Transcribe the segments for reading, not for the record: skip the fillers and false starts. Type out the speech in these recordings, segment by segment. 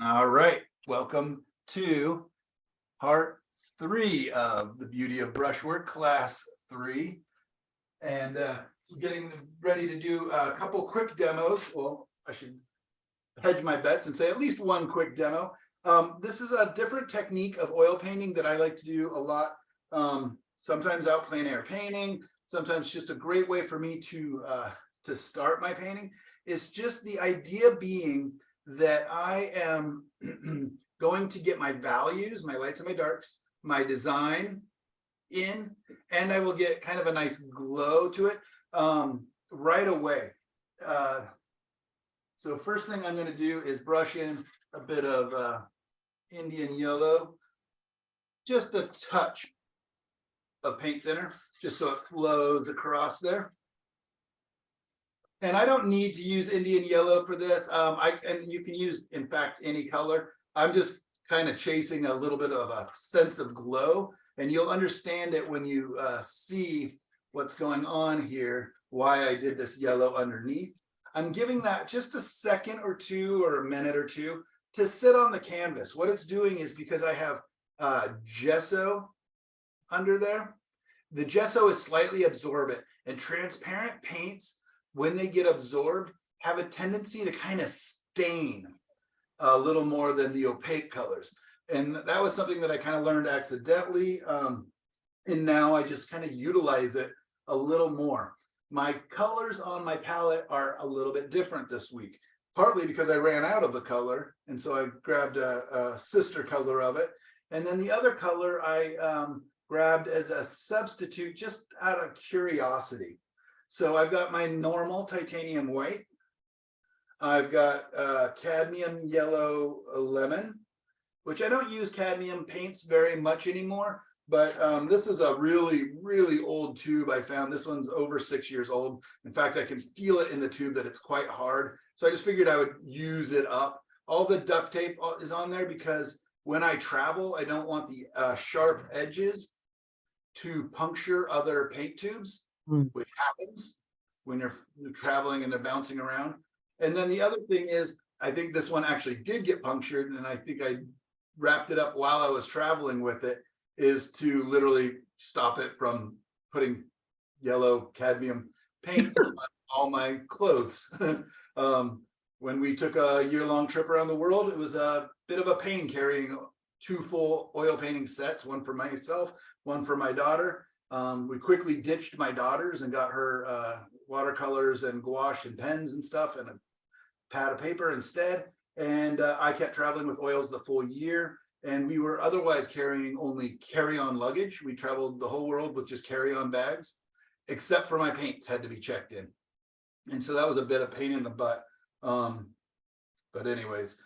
All right, welcome to part 3 of the Beauty of Brushwork, class 3. And getting ready to do a couple quick demos. Well, I should hedge my bets and say at least one quick demo. This is a different technique of oil painting that I like to do a lot. Sometimes out plein air painting, sometimes just a great way for me to start my painting. It's just the idea being that I am going to get my values, my lights and my darks, my design in, and I will get kind of a nice glow to it right away. So first thing I'm going to do is brush in a bit of Indian yellow, just a touch of paint thinner, just so it flows across there. And I don't need to use Indian yellow for this. And you can use, in fact, any color. I'm just kind of chasing a little bit of a sense of glow, and you'll understand it when you see what's going on here, why I did this yellow underneath. I'm giving that just a second or two or a minute or two to sit on the canvas. What it's doing is, because I have gesso under there, the gesso is slightly absorbent, and transparent paints, when they get absorbed, have a tendency to kind of stain a little more than the opaque colors. And that was something that I kind of learned accidentally. And now I just kind of utilize it a little more. My colors on my palette are a little bit different this week, partly because I ran out of the color. And so I grabbed a sister color of it. And then the other color I grabbed as a substitute just out of curiosity. So I've got my normal titanium white. I've got cadmium yellow lemon, which I don't use cadmium paints very much anymore, but this is a really, really old tube I found. This one's over 6 years old. In fact, I can feel it in the tube that it's quite hard. So I just figured I would use it up. All the duct tape is on there because when I travel, I don't want the sharp edges to puncture other paint tubes, which happens when you're traveling and they're bouncing around. And then the other thing is, I think this one actually did get punctured, and I think I wrapped it up while I was traveling with it, is to literally stop it from putting yellow cadmium paint on all my clothes. When we took a year-long trip around the world, it was a bit of a pain carrying 2 full oil painting sets, one for myself, one for my daughter. We quickly ditched my daughter's and got her watercolors and gouache and pens and stuff and a pad of paper instead. And I kept traveling with oils the full year. And we were otherwise carrying only carry-on luggage. We traveled the whole world with just carry-on bags, except for my paints had to be checked in. And so that was a bit of pain in the butt. But anyways,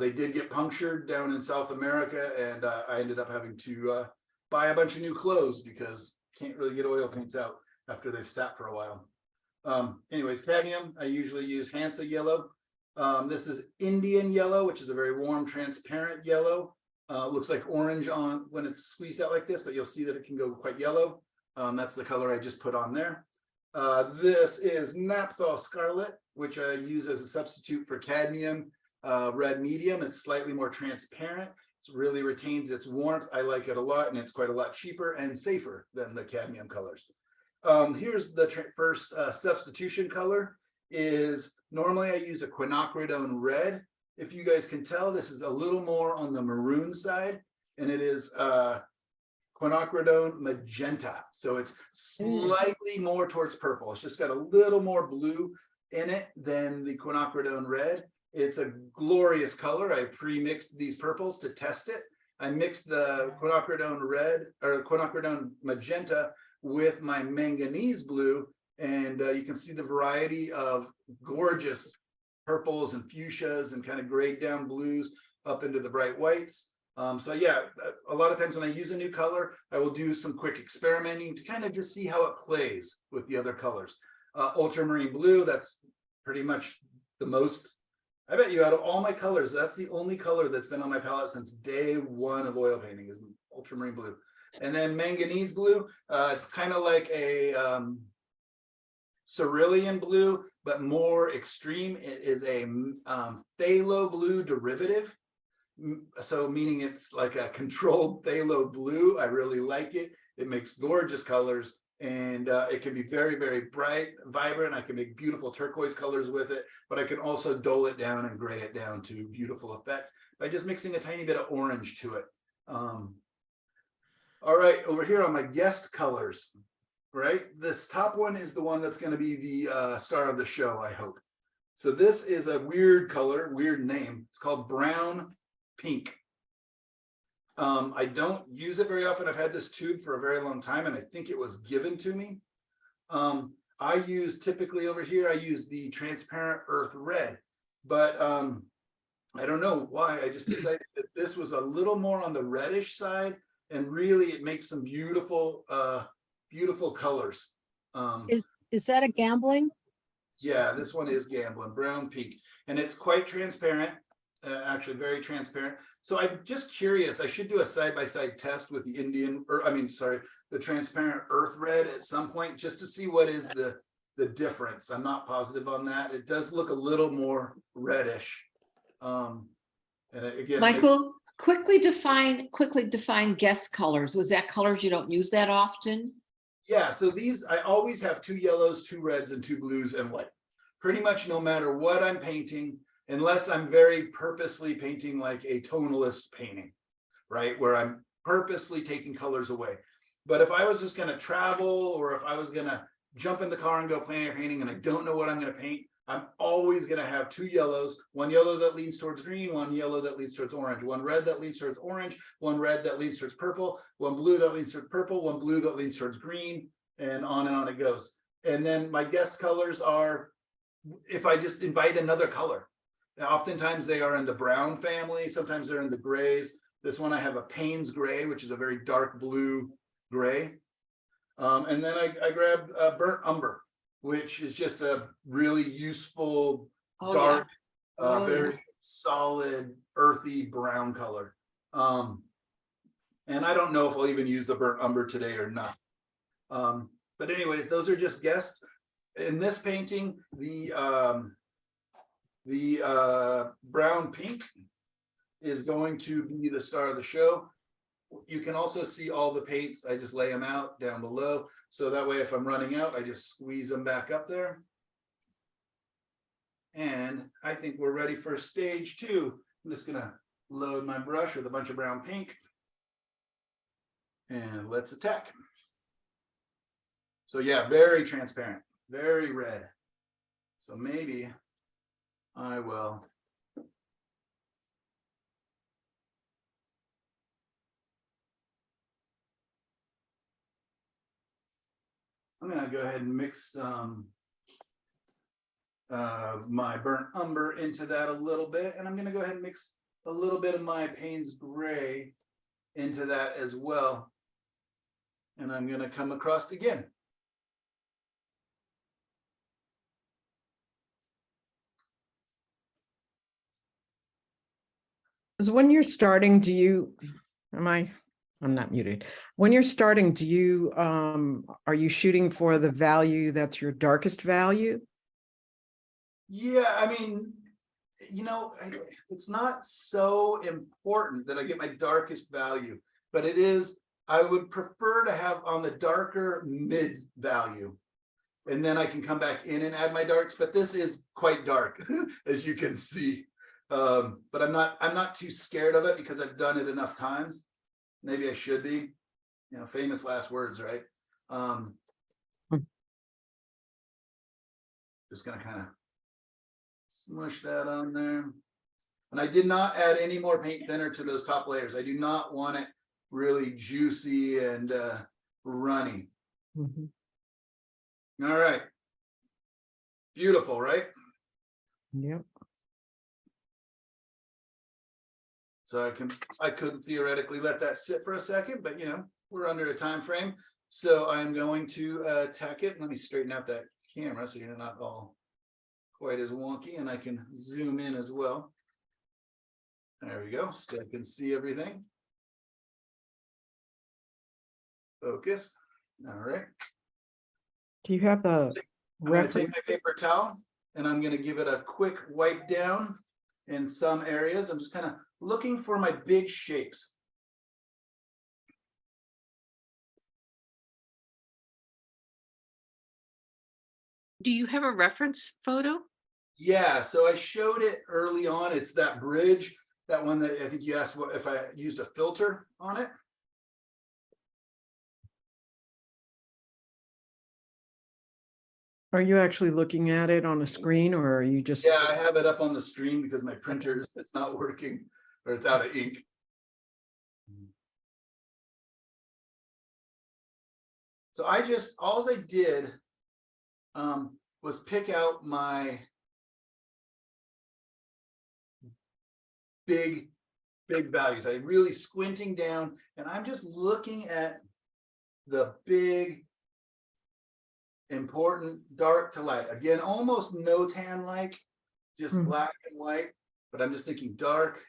they did get punctured down in South America, and I ended up having to buy a bunch of new clothes because can't really get oil paints out after they've sat for a while. Anyways, cadmium, I usually use Hansa yellow. This is Indian yellow, which is a very warm, transparent yellow. Looks like orange on when it's squeezed out like this, but you'll see that it can go quite yellow. That's the color I just put on there. This is Naphthol Scarlet, which I use as a substitute for cadmium red medium. It's slightly more transparent. It really retains its warmth. I like it a lot, and it's quite a lot cheaper and safer than the cadmium colors. Here's the first substitution color. Is normally I use a quinacridone red. If you guys can tell, this is a little more on the maroon side, and it is quinacridone magenta. So it's slightly more towards purple. It's just got a little more blue in it than the quinacridone red. It's a glorious color. I pre-mixed these purples to test it. I mixed the quinacridone red or quinacridone magenta with my manganese blue, and you can see the variety of gorgeous purples and fuchsias and kind of grayed down blues up into the bright whites. So yeah, a lot of times when I use a new color, I will do some quick experimenting to kind of just see how it plays with the other colors. Ultramarine blue, that's pretty much the most, I bet you out of all my colors, that's the only color that's been on my palette since day one of oil painting is ultramarine blue. And then manganese blue, it's kind of like a cerulean blue, but more extreme. It is a phthalo blue derivative. So meaning it's like a controlled phthalo blue. I really like it. It makes gorgeous colors, and it can be very, very bright, vibrant. I can make beautiful turquoise colors with it, but I can also dull it down and gray it down to beautiful effect by just mixing a tiny bit of orange to it. All right, over here on my guest colors, right? This top one is the one that's going to be the star of the show, I hope. So this is a weird color, weird name. It's called brown pink. I don't use it very often. I've had this tube for a very long time, and I think it was given to me. I use typically over here, I use the transparent earth red, but I don't know why. I just decided that this was a little more on the reddish side, and really it makes some beautiful, beautiful colors. Is that a gambling? Yeah, this one is gambling, brown pink, and it's quite transparent. Actually very transparent. So I'm just curious, I should do a side-by-side test with the the transparent earth red at some point, just to see what is the difference. I'm not positive on that. It does look a little more reddish. And again, Michael, quickly define guest colors. Was that colors you don't use that often? yeah, so these, I always have 2 yellows, 2 reds, and 2 blues and white. Pretty much no matter what I'm painting, unless I'm very purposely painting like a tonalist painting, right? Where I'm purposely taking colors away. But if I was just gonna travel, or if I was gonna jump in the car and go plein air painting and I don't know what I'm gonna paint, I'm always gonna have 2 yellows, 1 yellow that leans towards green, 1 yellow that leans towards orange, 1 red that leans towards orange, 1 red that leans towards purple, 1 blue that leans towards purple, 1 blue that leans towards green, and on it goes. And then my guest colors are, if I just invite another color. Now, oftentimes they are in the brown family, sometimes they're in the grays. This one I have a Payne's gray, which is a very dark blue gray. And then I grabbed burnt umber, which is just a really useful, dark, very solid, earthy brown color. And I don't know if I'll even use the burnt umber today or not. But anyways, those are just guesses. In this painting, the brown pink is going to be the star of the show. You can also see all the paints. I just lay them out down below. So that way, if I'm running out, I just squeeze them back up there. And I think we're ready for stage 2. I'm just gonna load my brush with a bunch of brown pink. And let's attack. So yeah, very transparent, very red. So maybe I will. I'm gonna go ahead and mix my burnt umber into that a little bit, and I'm gonna go ahead and mix a little bit of my Payne's gray into that as well. And I'm gonna come across again. So when you're starting, do you, I'm not muted. When you're starting, do you, are you shooting for the value that's your darkest value? Yeah, I mean, it's not so important that I get my darkest value, but it is, I would prefer to have on the darker mid value. And then I can come back in and add my darks, but this is quite dark, as you can see. But I'm not too scared of it because I've done it enough times. Maybe I should be, famous last words, right? Just gonna kind of smush that on there. And I did not add any more paint thinner to those top layers. I do not want it really juicy and runny. Mm-hmm. All right. Beautiful, right? Yep. So I could theoretically let that sit for a second, but we're under a time frame. So I'm going to attack it. Let me straighten out that camera so you're not all quite as wonky, and I can zoom in as well. There we go. So I can see everything. Focus. All right. Do you have the I'm going to reference? take my paper towel and I'm going to give it a quick wipe down in some areas. I'm just kind of looking for my big shapes. Do you have a reference photo? Yeah, so I showed it early on. It's that bridge, that one that I think you asked what if I used a filter on it. Are you actually looking at it on a screen or are you just? Yeah, I have it up on the screen because my printer it's not working or it's out of ink. So all I did was pick out my big values. I really squinting down and I'm just looking at the big important dark to light. Again, almost no tan like, just black and white, but I'm just thinking dark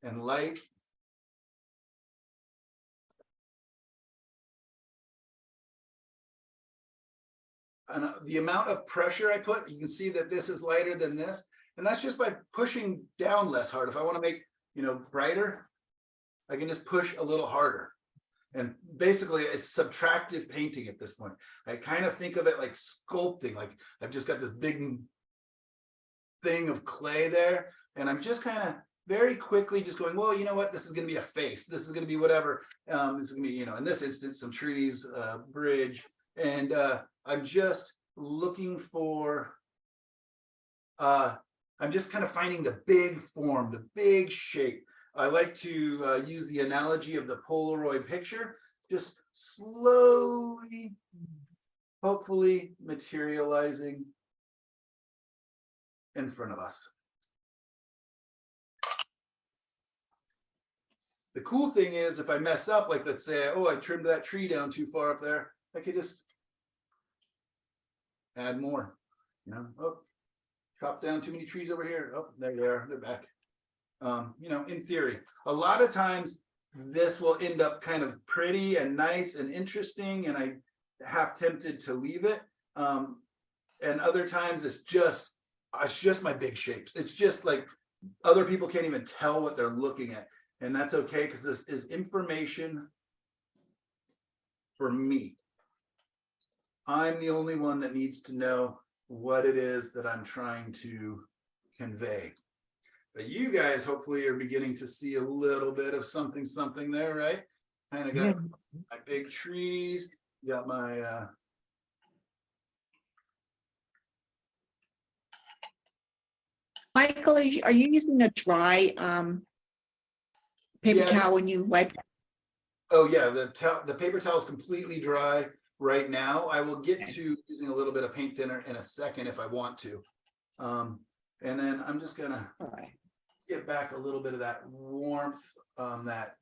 and light. And the amount of pressure I put, you can see that this is lighter than this. And that's just by pushing down less hard. If I want to make, brighter, I can just push a little harder. And basically it's subtractive painting at this point. I kind of think of it like sculpting, like I've just got this big thing of clay there. And I'm just kind of very quickly just going, well, you know what, this is going to be a face. This is going to be whatever. This is going to be, in this instance, some trees, bridge. And I'm just looking for, I'm just kind of finding the big form, the big shape. I like to use the analogy of the Polaroid picture, just slowly, hopefully materializing in front of us. The cool thing is if I mess up, like let's say, oh, I trimmed that tree down too far up there, I could just add more, oh, chop down too many trees over here. Oh, there they are, they're back. In theory, a lot of times this will end up kind of pretty and nice and interesting, and I half tempted to leave it. And other times it's just my big shapes. It's just like other people can't even tell what they're looking at, and that's okay because this is information for me. I'm the only one that needs to know what it is that I'm trying to convey. But you guys hopefully are beginning to see a little bit of something there, right? Kind of got my big trees, got my Michael, are you using a dry paper towel when you wipe? Oh yeah, the paper towel is completely dry right now. I will get to using a little bit of paint thinner in a second if I want to. And then I'm just gonna get back a little bit of that warmth, that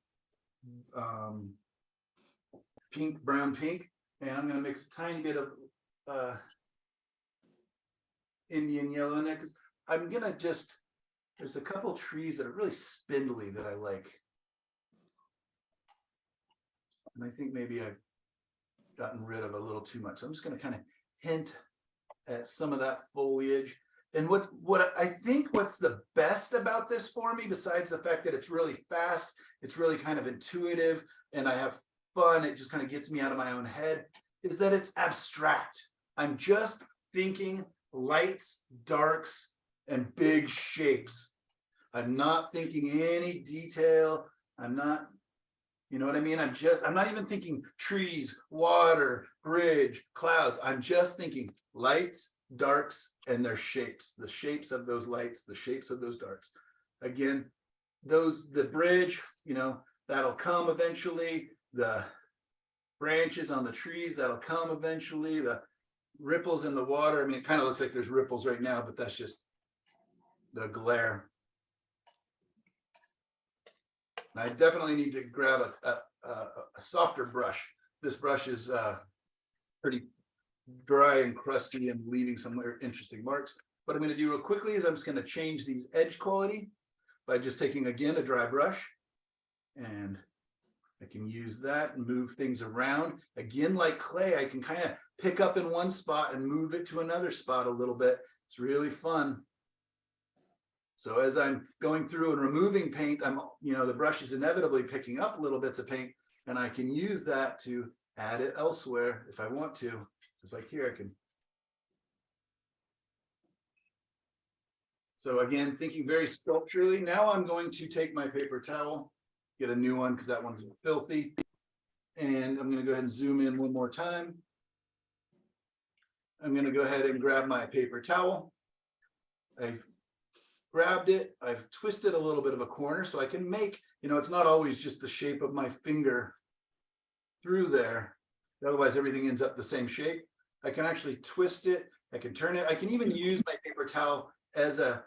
brown pink, and I'm gonna mix a tiny bit of Indian yellow in there because I'm gonna there's a couple trees that are really spindly that I like. And I think maybe I've gotten rid of a little too much. So I'm just gonna kind of hint at some of that foliage. And what I think what's the best about this for me, besides the fact that it's really fast, it's really kind of intuitive, and I have fun, it just kind of gets me out of my own head, is that it's abstract. I'm just thinking lights, darks, and big shapes. I'm not thinking any detail. I'm not, you know what I mean? I'm not even thinking trees, water, bridge, clouds. I'm just thinking lights, darks, and their shapes, the shapes of those lights, the shapes of those darks. Again, the bridge, that'll come eventually. The branches on the trees, that'll come eventually. The ripples in the water. I mean, it kind of looks like there's ripples right now, but that's just the glare. And I definitely need to grab a softer brush. This brush is pretty dry and crusty and leaving some interesting marks. What I'm going to do real quickly is I'm just going to change these edge quality by just taking, again, a dry brush, and I can use that and move things around. Again, like clay, I can kind of pick up in one spot and move it to another spot a little bit. It's really fun. So as I'm going through and removing paint, the brush is inevitably picking up little bits of paint, and I can use that to add it elsewhere if I want to. Just like here, I can. So again, thinking very sculpturally. Now I'm going to take my paper towel, get a new one because that one's filthy. And I'm going to go ahead and zoom in one more time. I'm going to go ahead and grab my paper towel. I've grabbed it. I've twisted a little bit of a corner so I can make, it's not always just the shape of my finger through there. Otherwise, everything ends up the same shape. I can actually twist it. I can turn it. I can even use my paper towel as a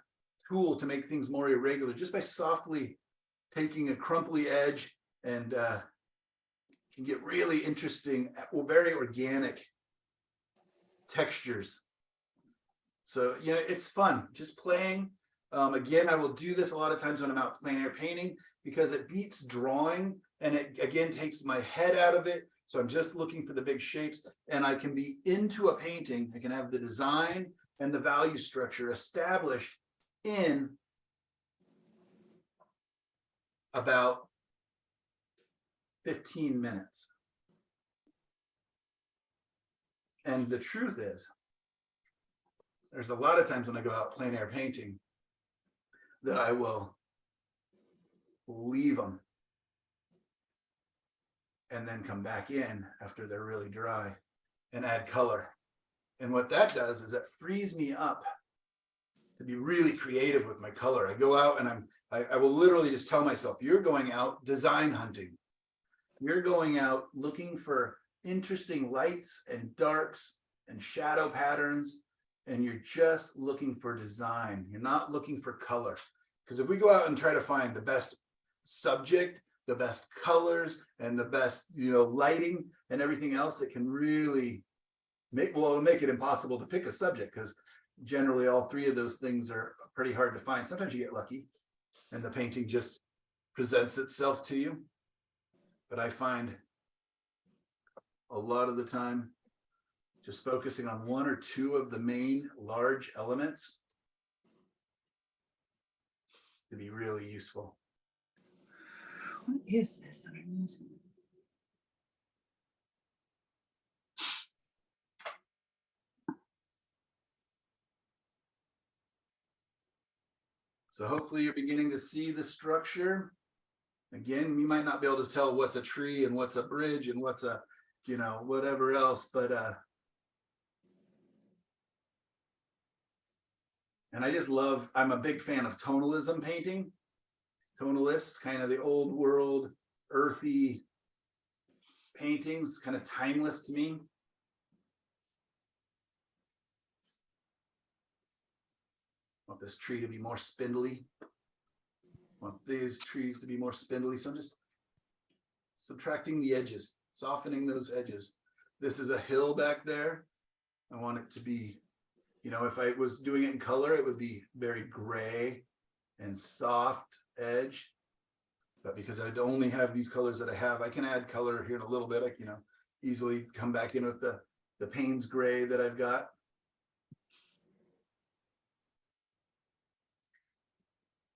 tool to make things more irregular, just by softly taking a crumply edge and can get really interesting, very organic textures. So, it's fun just playing. Again, I will do this a lot of times when I'm out plein air painting because it beats drawing, and it again takes my head out of it. So I'm just looking for the big shapes, and I can be into a painting. I can have the design and the value structure established in about 15 minutes. And the truth is, there's a lot of times when I go out plein air painting that I will leave them and then come back in after they're really dry and add color. And what that does is it frees me up to be really creative with my color. I go out and I will literally just tell myself, you're going out design hunting. You're going out looking for interesting lights and darks and shadow patterns, and you're just looking for design. You're not looking for color. Because if we go out and try to find the best subject, the best colors, and the best, lighting and everything else, it can really it'll make it impossible to pick a subject, because generally all three of those things are pretty hard to find. Sometimes you get lucky and the painting just presents itself to you. But I find a lot of the time just focusing on one or two of the main large elements to be really useful. What is this I'm using? So hopefully you're beginning to see the structure. Again, you might not be able to tell what's a tree and what's a bridge and what's a, whatever else, but and I just I'm a big fan of tonalism painting. Tonalist, kind of the old world, earthy paintings, kind of timeless to me. Want this tree to be more spindly. Want these trees to be more spindly. So I'm just subtracting the edges, softening those edges. This is a hill back there. I want it to be, if I was doing it in color, it would be very gray and soft edge. But because I only have these colors that I have, I can add color here in a little bit. I can, easily come back in with the Payne's gray that I've got.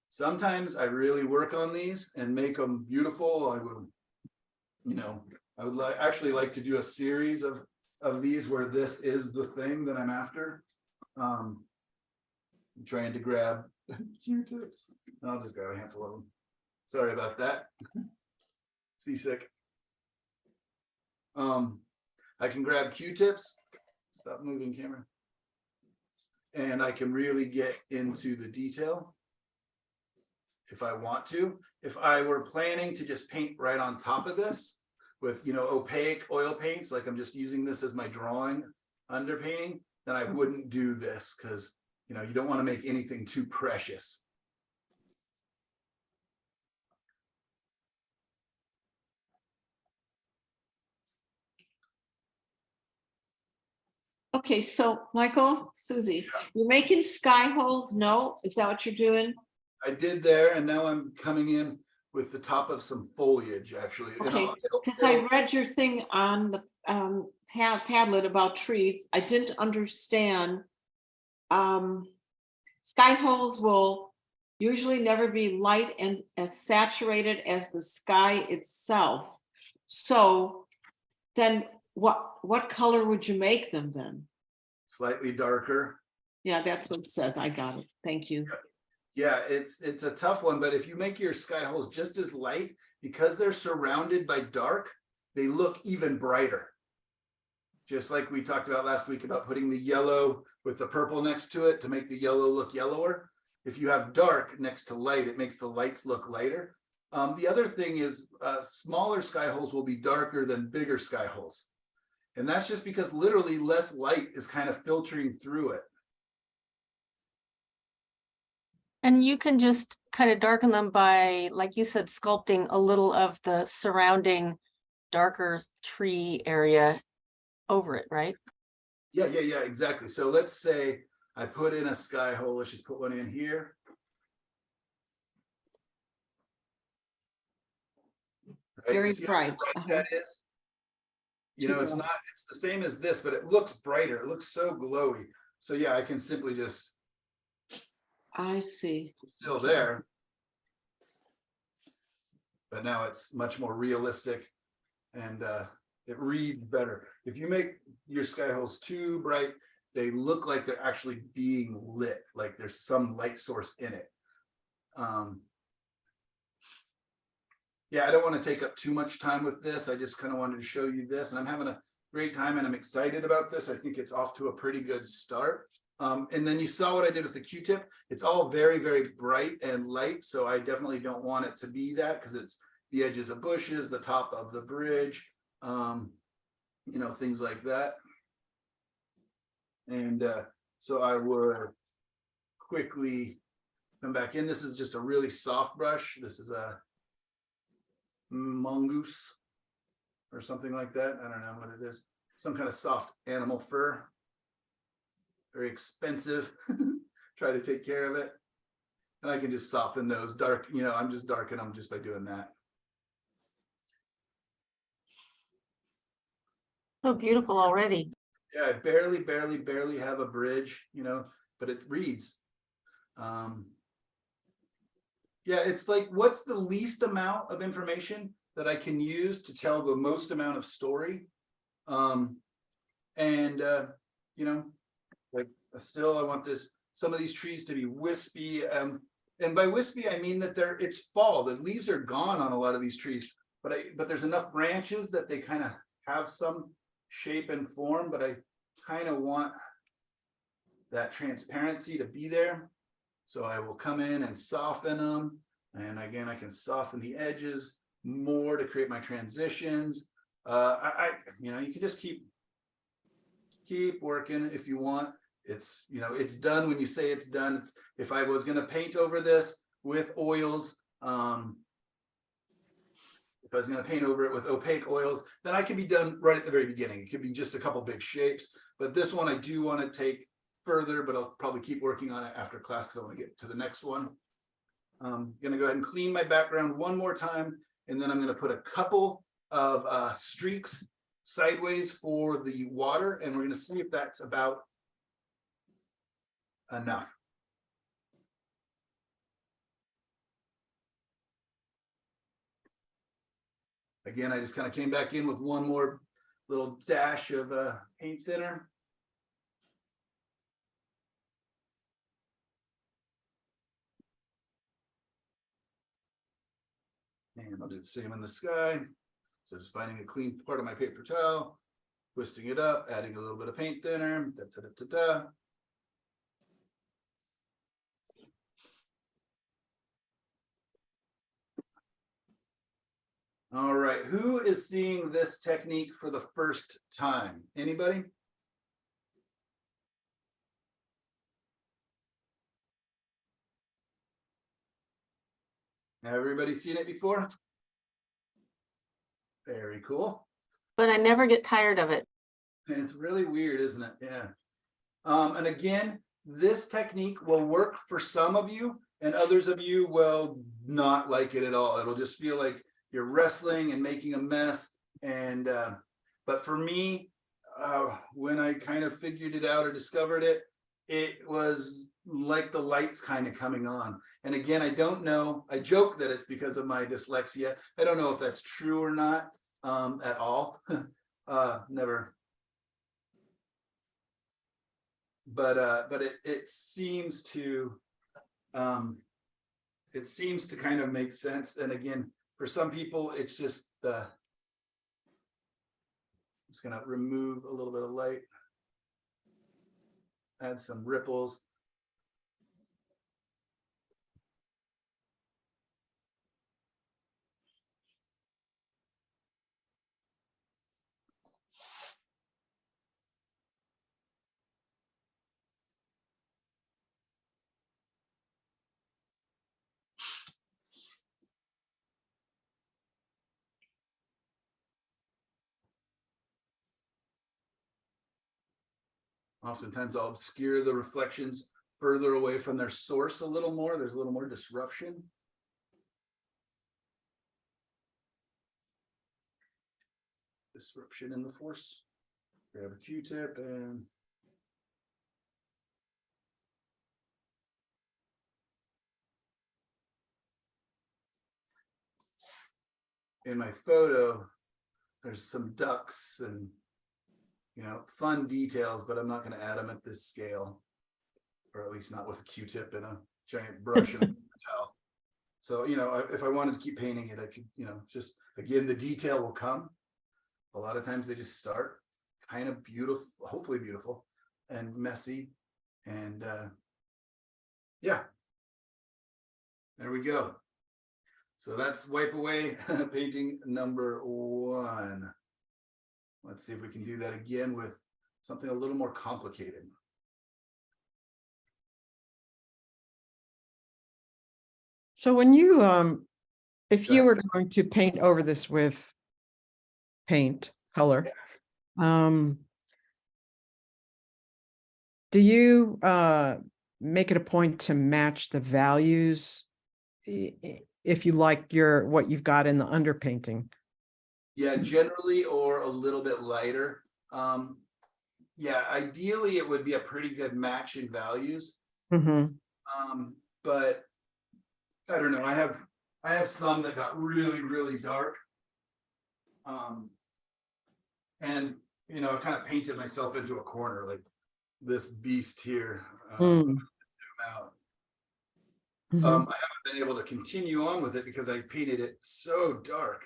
Sometimes I really work on these and make them beautiful. I would actually like to do a series of these where this is the thing that I'm after. I'm trying to grab Q-tips. I'll just grab a handful of them. Sorry about that. Seasick. I can grab Q-tips. Stop moving, camera. And I can really get into the detail if I want to. If I were planning to just paint right on top of this with, opaque oil paints, like I'm just using this as my drawing underpainting, then I wouldn't do this, because, you don't want to make anything too precious. Okay, so Michael, Susie, you're making sky holes? No, is that what you're doing? I did there, and now I'm coming in with the top of some foliage, actually. Okay, because I read your thing on the Padlet about trees. I didn't understand. Sky holes will usually never be light and as saturated as the sky itself. So then what color would you make them then? Slightly darker. Yeah, that's what it says. I got it. Thank you. Yeah, it's a tough one, but if you make your sky holes just as light, because they're surrounded by dark, they look even brighter. Just like we talked about last week about putting the yellow with the purple next to it to make the yellow look yellower. If you have dark next to light, it makes the lights look lighter. The other thing is smaller sky holes will be darker than bigger sky holes. And that's just because literally less light is kind of filtering through it. And you can just kind of darken them by, like you said, sculpting a little of the surrounding darker tree area over it, right? Yeah, exactly. So let's say I put in a sky hole. Let's just put one in here. Right? Very You see how bright. that is? You know, it's the same as this, but it looks brighter. It looks so glowy. So yeah, I can simply just, I see. it's still there. But now it's much more realistic and it reads better. If you make your sky holes too bright, they look like they're actually being lit, like there's some light source in it. Yeah, I don't want to take up too much time with this. I just kind of wanted to show you this, and I'm having a great time and I'm excited about this. I think it's off to a pretty good start. And then you saw what I did with the Q-tip. It's all very, very bright and light. So I definitely don't want it to be that because it's the edges of bushes, the top of the bridge, you know, things like that. And so I would quickly come back in. This is just a really soft brush. This is a mongoose or something like that. I don't know what it is. Some kind of soft animal fur. Very expensive. Try to take care of it. And I can just soften those dark, you know, I'm just darkening them just by doing that. So beautiful already. Yeah, I barely have a bridge, you know, but it reads. Yeah, it's like, what's the least amount of information that I can use to tell the most amount of story? You know, like still, I want some of these trees to be wispy. And by wispy, I mean that it's fall. The leaves are gone on a lot of these trees, but there's enough branches that they kind of have some shape and form, but I kind of want that transparency to be there. So I will come in and soften them. And again, I can soften the edges more to create my transitions. You know, you can just keep working if you want. It's, you know, it's done when you say it's done. It's, if I was going to paint over this with oils, if I was going to paint over it with opaque oils, then I could be done right at the very beginning. It could be just a couple big shapes, but this one I do want to take further, but I'll probably keep working on it after class because I want to get to the next one. I'm going to go ahead and clean my background one more time, and then I'm going to put a couple of streaks sideways for the water, and we're going to see if that's about enough. Again, I just kind of came back in with one more little dash of paint thinner. And I'll do the same in the sky. So just finding a clean part of my paper towel, twisting it up, adding a little bit of paint thinner. All right, who is seeing this technique for the first time? Anybody? Everybody seen it before? Very cool. But I never get tired of it. It's really weird, isn't it? Yeah. And again, this technique will work for some of you, and others of you will not like it at all. It'll just feel like you're wrestling and making a mess. And but for me, when I kind of figured it out or discovered it, it was like the lights kind of coming on. And again, I don't know, I joke that it's because of my dyslexia. I don't know if that's true or not at all. Never. But it seems to kind of make sense. And again, for some people, it's just I'm just gonna remove a little bit of light, add some ripples. Oftentimes I'll obscure the reflections further away from their source a little more. There's a little more disruption. Disruption in the force. Grab a Q-tip and in my photo, there's some ducks and fun details, but I'm not going to add them at this scale, or at least not with a Q-tip and a giant brush and a towel. So, if I wanted to keep painting it, I could, just, again, the detail will come. A lot of times they just start kind of beautiful, hopefully beautiful and messy. And yeah, there we go. So that's Wipe Away painting number 1. Let's see if we can do that again with something a little more complicated. So when you, if you were going to paint over this with paint color, do you make it a point to match the values if you like what you've got in the underpainting? Yeah, generally, or a little bit lighter. Yeah, ideally it would be a pretty good match in values. Mm-hmm. But I don't know. I have some that got really, really dark. And I kind of painted myself into a corner, like this beast here. Zoom out. Mm-hmm. I haven't been able to continue on with it because I painted it so dark.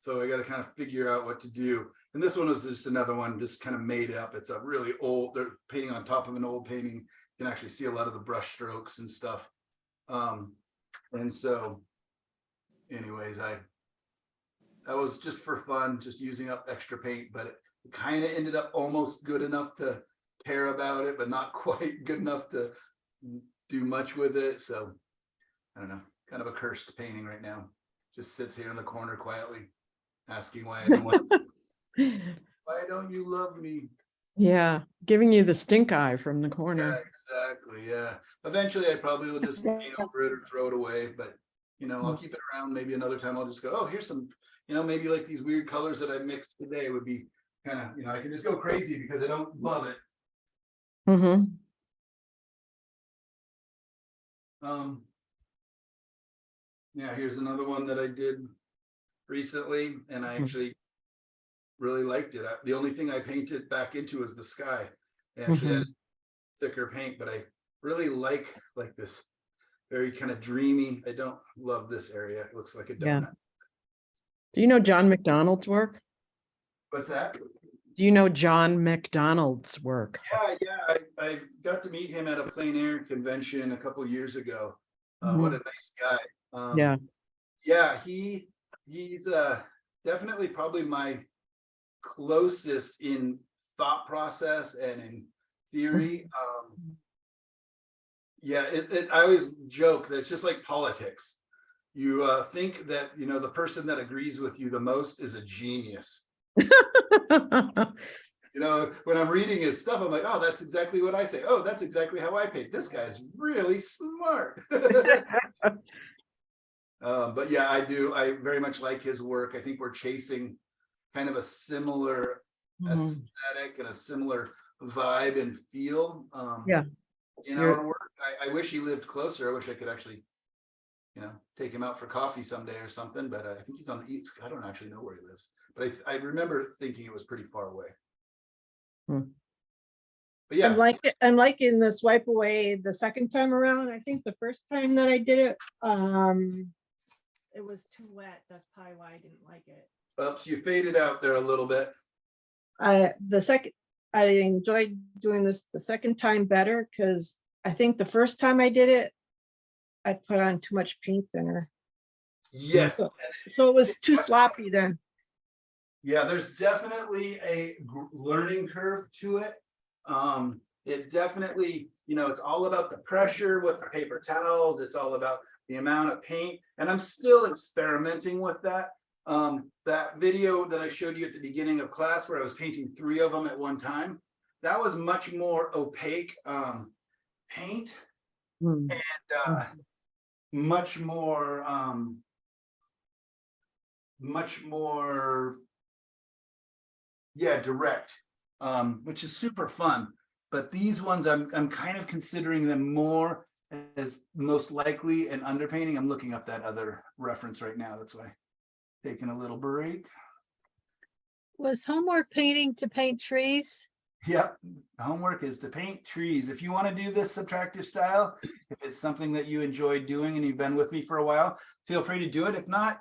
So I got to kind of figure out what to do. And this one was just another one, just kind of made up. It's a really old, they're painting on top of an old painting. You can actually see a lot of the brush strokes and stuff. And so anyways, that was just for fun, just using up extra paint, but it kind of ended up almost good enough to care about it, but not quite good enough to do much with it. So I don't know, kind of a cursed painting right now. Just sits here in the corner quietly, asking why I don't want. Why don't you love me? Yeah, giving you the stink eye from the corner. Yeah, exactly. Yeah. Eventually, I probably will just paint over it or throw it away. But I'll keep it around. Maybe another time I'll just go, oh, here's some. Maybe like these weird colors that I mixed today would be kind of. I can just go crazy because I don't love it. Mm-hmm. Yeah, here's another one that I did recently, and I actually really liked it. The only thing I painted back into is the sky. I actually had thicker paint, but I really like this very kind of dreamy. I don't love this area. It looks like a donut. Yeah. Do you know John McDonald's work? What's that? Do you know John McDonald's work? Yeah. I got to meet him at a plein air convention a couple of years ago. What a nice guy. Yeah, he's definitely probably my closest in thought process and in theory. Yeah, I always joke that it's just like politics. You think that the person that agrees with you the most is a genius. When I'm reading his stuff, I'm like, oh, that's exactly what I say. Oh, that's exactly how I paint. This guy's really smart. But yeah, I very much like his work. I think we're chasing kind of a similar aesthetic and a similar vibe and feel. Yeah. In You're- our work. I wish he lived closer. I wish I could actually, take him out for coffee someday or something, but I think he's on the east. I don't actually know where he lives, but I remember thinking it was pretty far away. Hmm. But yeah, I'm liking this wipe away the second time around. I think the first time that I did it, it was too wet. That's probably why I didn't like it. oops, you faded out there a little bit. I enjoyed doing this the second time better because I think the first time I did it, I put on too much paint thinner. Yes. So it was too sloppy then. Yeah, there's definitely a learning curve to it. It definitely, it's all about the pressure with the paper towels. It's all about the amount of paint, and I'm still experimenting with that. That video that I showed you at the beginning of class where I was painting 3 of them at one time, that was much more opaque paint Hmm. and much more direct, which is super fun. But these ones I'm kind of considering them more as most likely an underpainting. I'm looking up that other reference right now. That's why taking a little break. Was homework painting to paint trees? Yep, homework is to paint trees. If you want to do this subtractive style, if it's something that you enjoy doing and you've been with me for a while, feel free to do it. If not,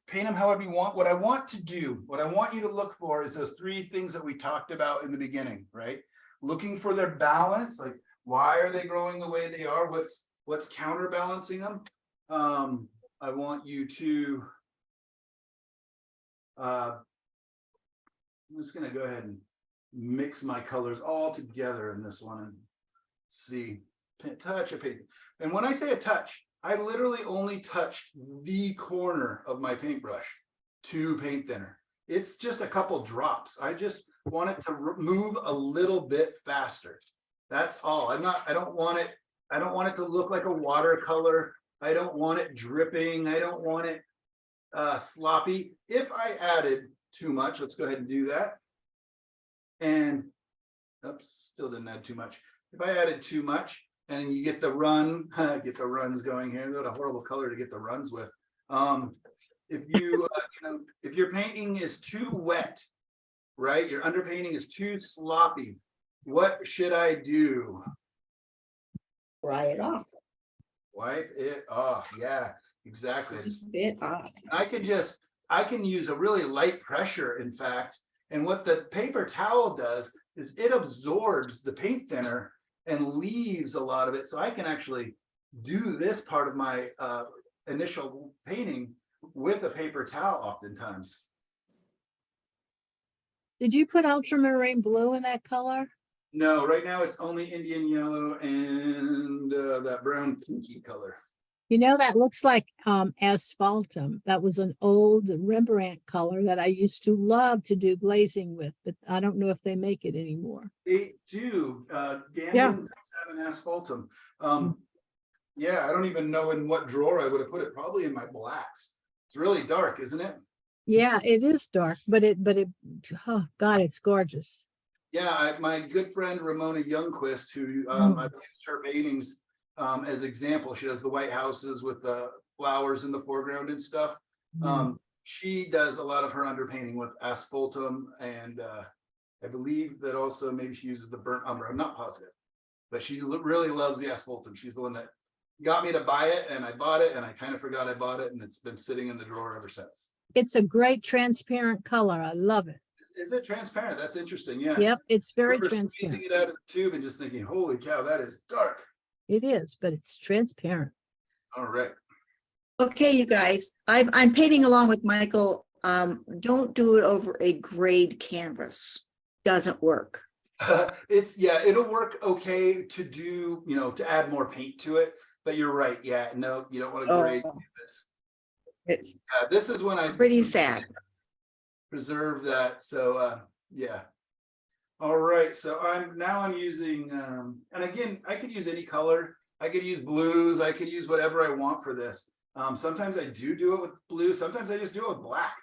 paint them however you want. What I want you to look for is those 3 things that we talked about in the beginning, right? Looking for their balance, like why are they growing the way they are? What's counterbalancing them? I want you to I'm just going to go ahead and mix my colors all together in this one and see. Touch a paint. And when I say a touch, I literally only touched the corner of my paintbrush to paint thinner. It's just a couple drops. I just want it to move a little bit faster. That's all. I don't want it to look like a watercolor. I don't want it dripping. I don't want it sloppy. If I added too much, let's go ahead and do that. And oops, still didn't add too much. If I added too much and you get the run, get the runs going here. What a horrible color to get the runs with. If you, if your painting is too wet, right? Your underpainting is too sloppy. What should I do? Dry it off. Wipe it off. Yeah, exactly. Bit off. I can use a really light pressure, in fact. And what the paper towel does is it absorbs the paint thinner and leaves a lot of it. So I can actually do this part of my initial painting with a paper towel oftentimes. Did you put ultramarine blue in that color? No, right now it's only Indian yellow and that brown pinky color. You know, that looks like asphaltum. That was an old Rembrandt color that I used to love to do glazing with, but I don't know if they make it anymore. They do. Yeah. Gandon does have an asphaltum. Yeah, I don't even know in what drawer I would have put it. Probably in my blacks. It's really dark, isn't it? Yeah, it is dark, but oh God, it's gorgeous. Yeah, my good friend Ramona Youngquist, who I've used her paintings as example. She does the white houses with the flowers in the foreground and stuff. She does a lot of her underpainting with asphaltum, and I believe that also maybe she uses the burnt umber. I'm not positive, but she really loves the asphaltum. She's the one that got me to buy it, and I bought it, and I kind of forgot I bought it, and it's been sitting in the drawer ever since. It's a great transparent color. I love it. Is it transparent? That's interesting. Yeah. Yep, it's very Squeezing transparent. it out of the tube and just thinking, holy cow, that is dark. It is, but it's transparent. All right. Okay, you guys, I'm painting along with Michael. Don't do it over a grade canvas. Doesn't work. It'll work okay to do, to add more paint to it, but you're right. Yeah, no, you don't want to grade this. It's This is when I pretty sad. preserve that. So yeah. All right. So I'm using and again, I could use any color. I could use blues. I could use whatever I want for this. Sometimes I do it with blue. Sometimes I just do it with black.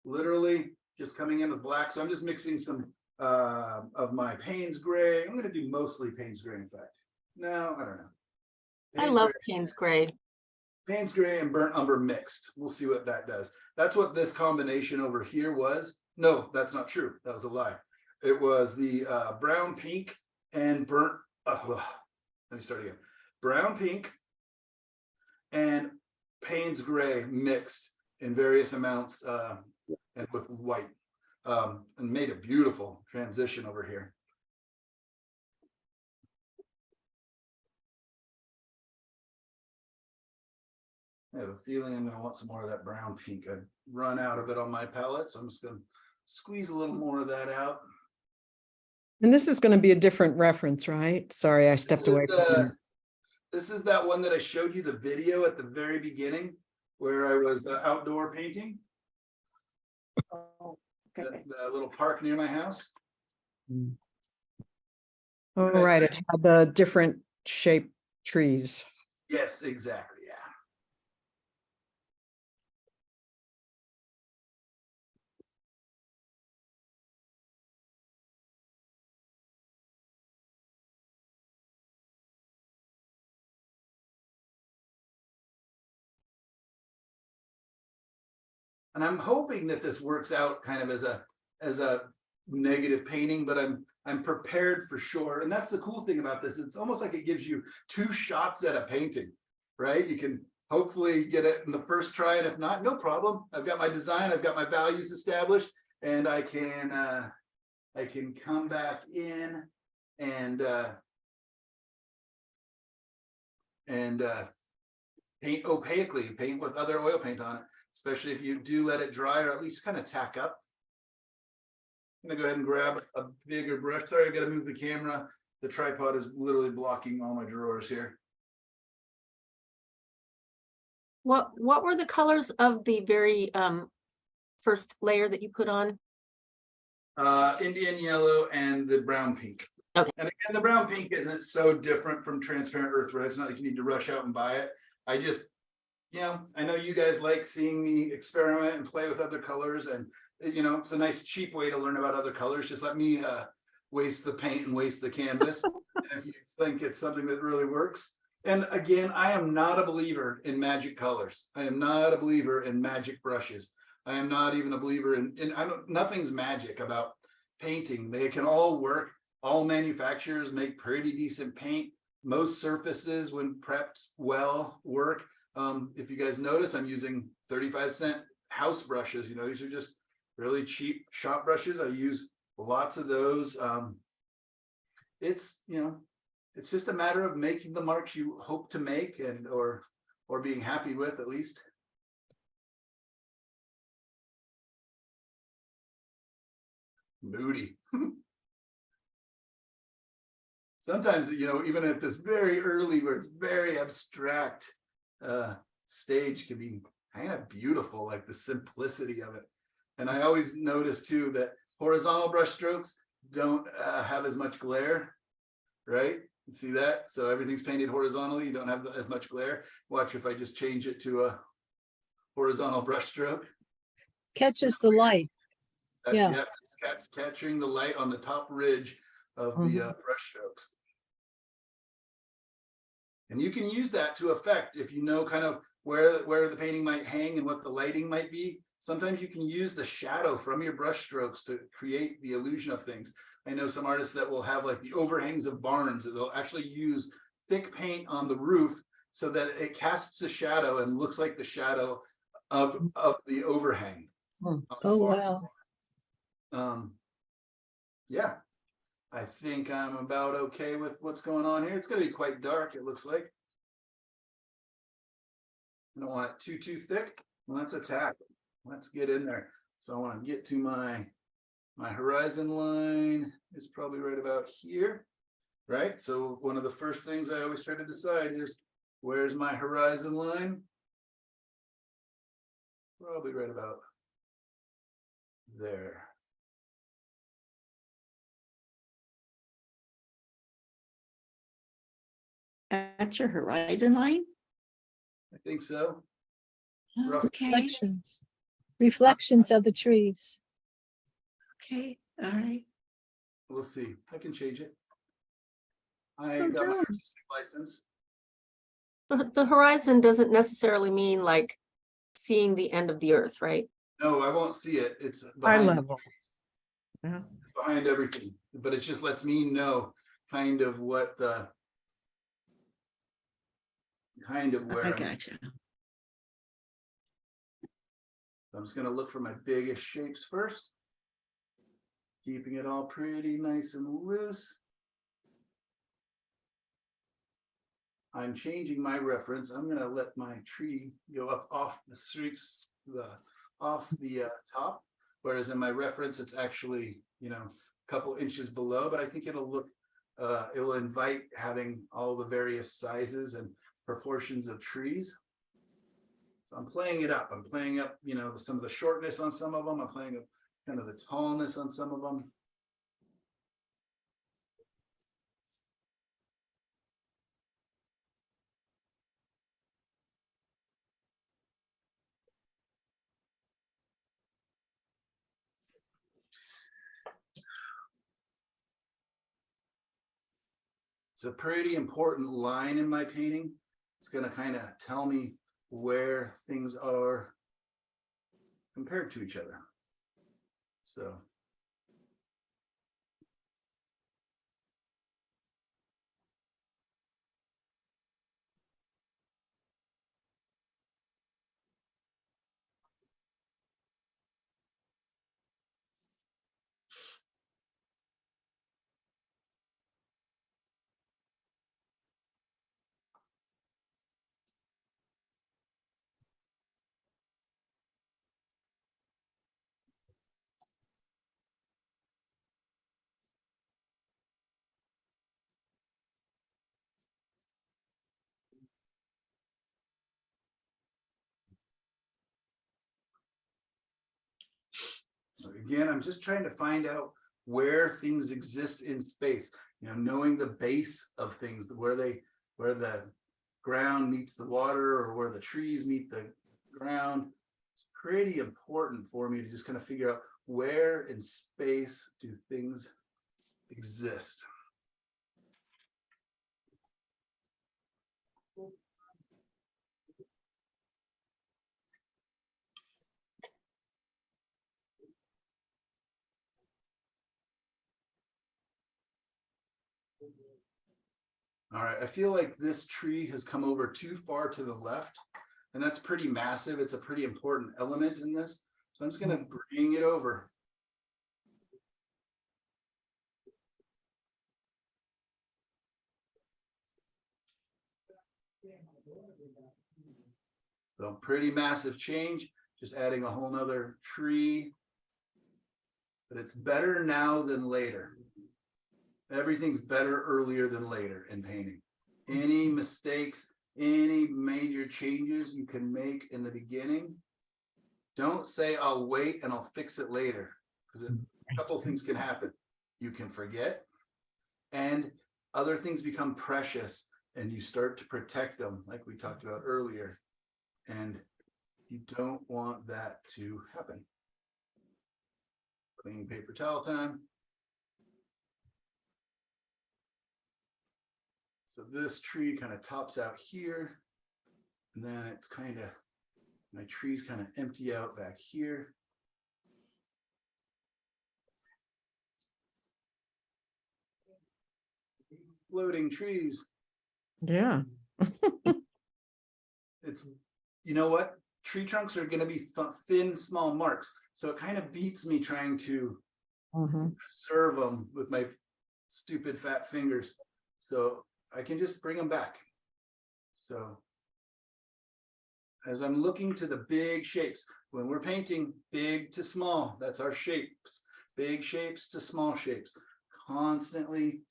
Literally just coming in with black. So I'm just mixing some of my Payne's gray. I'm gonna do mostly Payne's gray, in fact. No, I don't know. I Payne's love gray- Payne's gray. Payne's gray and burnt umber mixed. We'll see what that does. That's what this combination over here was. No, that's not true. That was a lie. It was the brown pink and burnt. Let me start again. Brown pink and Payne's gray mixed in various amounts and with white, and made a beautiful transition over here. I have a feeling I'm gonna want some more of that brown pink. I've run out of it on my palette, so I'm just gonna squeeze a little more of that out. And this is going to be a different reference, right? Sorry, I This stepped is, away. this is that one that I showed you the video at the very beginning where I was outdoor painting, Oh, okay. the little park near my house. Oh, right, it had the different shaped trees. Yes, exactly. Yeah. And I'm hoping that this works out kind of as a negative painting, but I'm prepared for sure. And that's the cool thing about this. It's almost like it gives you 2 shots at a painting, right? You can hopefully get it in the first try, and if not, no problem. I've got my design, I've got my values established, and I can come back in and paint opaquely, paint with other oil paint on it, especially if you do let it dry or at least kind of tack up. I'm gonna go ahead and grab a bigger brush. Sorry, I gotta move the camera. The tripod is literally blocking all my drawers here. What were the colors of the very first layer that you put on? Indian yellow and the brown pink. Okay. And again, the brown pink isn't so different from transparent earth red. It's not like you need to rush out and buy it. I just, I know you guys like seeing me experiment and play with other colors, and it's a nice cheap way to learn about other colors. Just let me waste the paint and waste the canvas. And if you think it's something that really works. And again, I am not a believer in magic colors. I am not a believer in magic brushes. I am not even a believer in nothing's magic about painting. They can all work. All manufacturers make pretty decent paint. Most surfaces, when prepped well, work. If you guys notice, I'm using 35-cent house brushes. These are just really cheap shop brushes. I use lots of those. It's just a matter of making the marks you hope to make and or being happy with, at least. Moody. Sometimes, even at this very early, where it's very abstract stage, can be kind of beautiful, like the simplicity of it. And I always notice too that horizontal brush strokes don't have as much glare, right? You see that? So everything's painted horizontally. You don't have as much glare. Watch if I just change it to a horizontal brush stroke. Catches the light. Yeah. It's capturing the light on the top ridge of the brush strokes. And you can use that to affect, if you know kind of where the painting might hang and what the lighting might be. Sometimes you can use the shadow from your brush strokes to create the illusion of things. I know some artists that will have like the overhangs of barns. They'll actually use thick paint on the roof so that it casts a shadow and looks like the shadow of the overhang. Oh, wow. Yeah, I think I'm about okay with what's going on here. It's going to be quite dark, it looks like. I don't want it too thick. Let's attack. Let's get in there. So I want to get to my horizon line is probably right about here, right? So one of the first things I always try to decide is, where's my horizon line? Probably right about there. That's your horizon line? I think so. Okay, Reflections of the trees. okay, all right. We'll see. I can change it. I I'm got my down. artistic license. The horizon doesn't necessarily mean like seeing the end of the earth, right? No, I won't see it. It's Eye behind, level. Yeah. it's behind everything, but it just lets me know kind of what the where I I'm. gotcha. I'm just gonna look for my biggest shapes first. Keeping it all pretty nice and loose. I'm changing my reference. I'm gonna let my tree go up off the streets, off the top. Whereas in my reference, it's actually, you know, a couple inches below, but I think it'll look, it will invite having all the various sizes and proportions of trees. So I'm playing it up. I'm playing up, you know, some of the shortness on some of them. I'm playing up kind of the tallness on some of them. It's a pretty important line in my painting. It's going to kind of tell me where things are compared to each other. So. Again, I'm just trying to find out where things exist in space, you know, knowing the base of things, where the ground meets the water or where the trees meet the ground. It's pretty important for me to just kind of figure out where in space do things exist. All right, I feel like this tree has come over too far to the left, and that's pretty massive. It's a pretty important element in this. So I'm just going to bring it over. So pretty massive change, just adding a whole nother tree. But it's better now than later. Everything's better earlier than later in painting. Any mistakes, any major changes you can make in the beginning, don't say I'll wait and I'll fix it later, because a couple of things can happen. You can forget, and other things become precious and you start to protect them like we talked about earlier, and you don't want that to happen. Clean paper towel time. So this tree kind of tops out here, and then it's kind of, my trees kind of empty out back here. Floating trees. Yeah. It's, you know what? Tree trunks are going to be thin, small marks. So it kind of beats me trying to preserve them with my stupid fat fingers. So I can just bring them back. So as I'm looking to the big shapes, when we're painting big to small, that's our shapes, big shapes to small shapes, constantly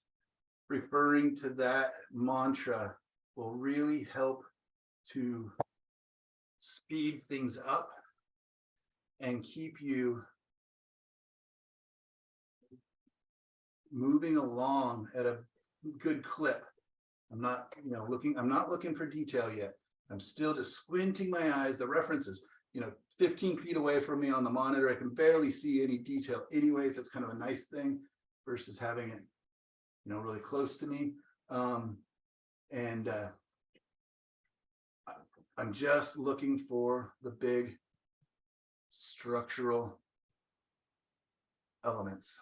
referring to that mantra will really help to speed things up and keep you moving along at a good clip. I'm not, you know, I'm not looking for detail yet. I'm still just squinting my eyes. The references, you know, 15 feet away from me on the monitor, I can barely see any detail anyways. That's kind of a nice thing. versus having it, really close to me. And I'm just looking for the big structural elements.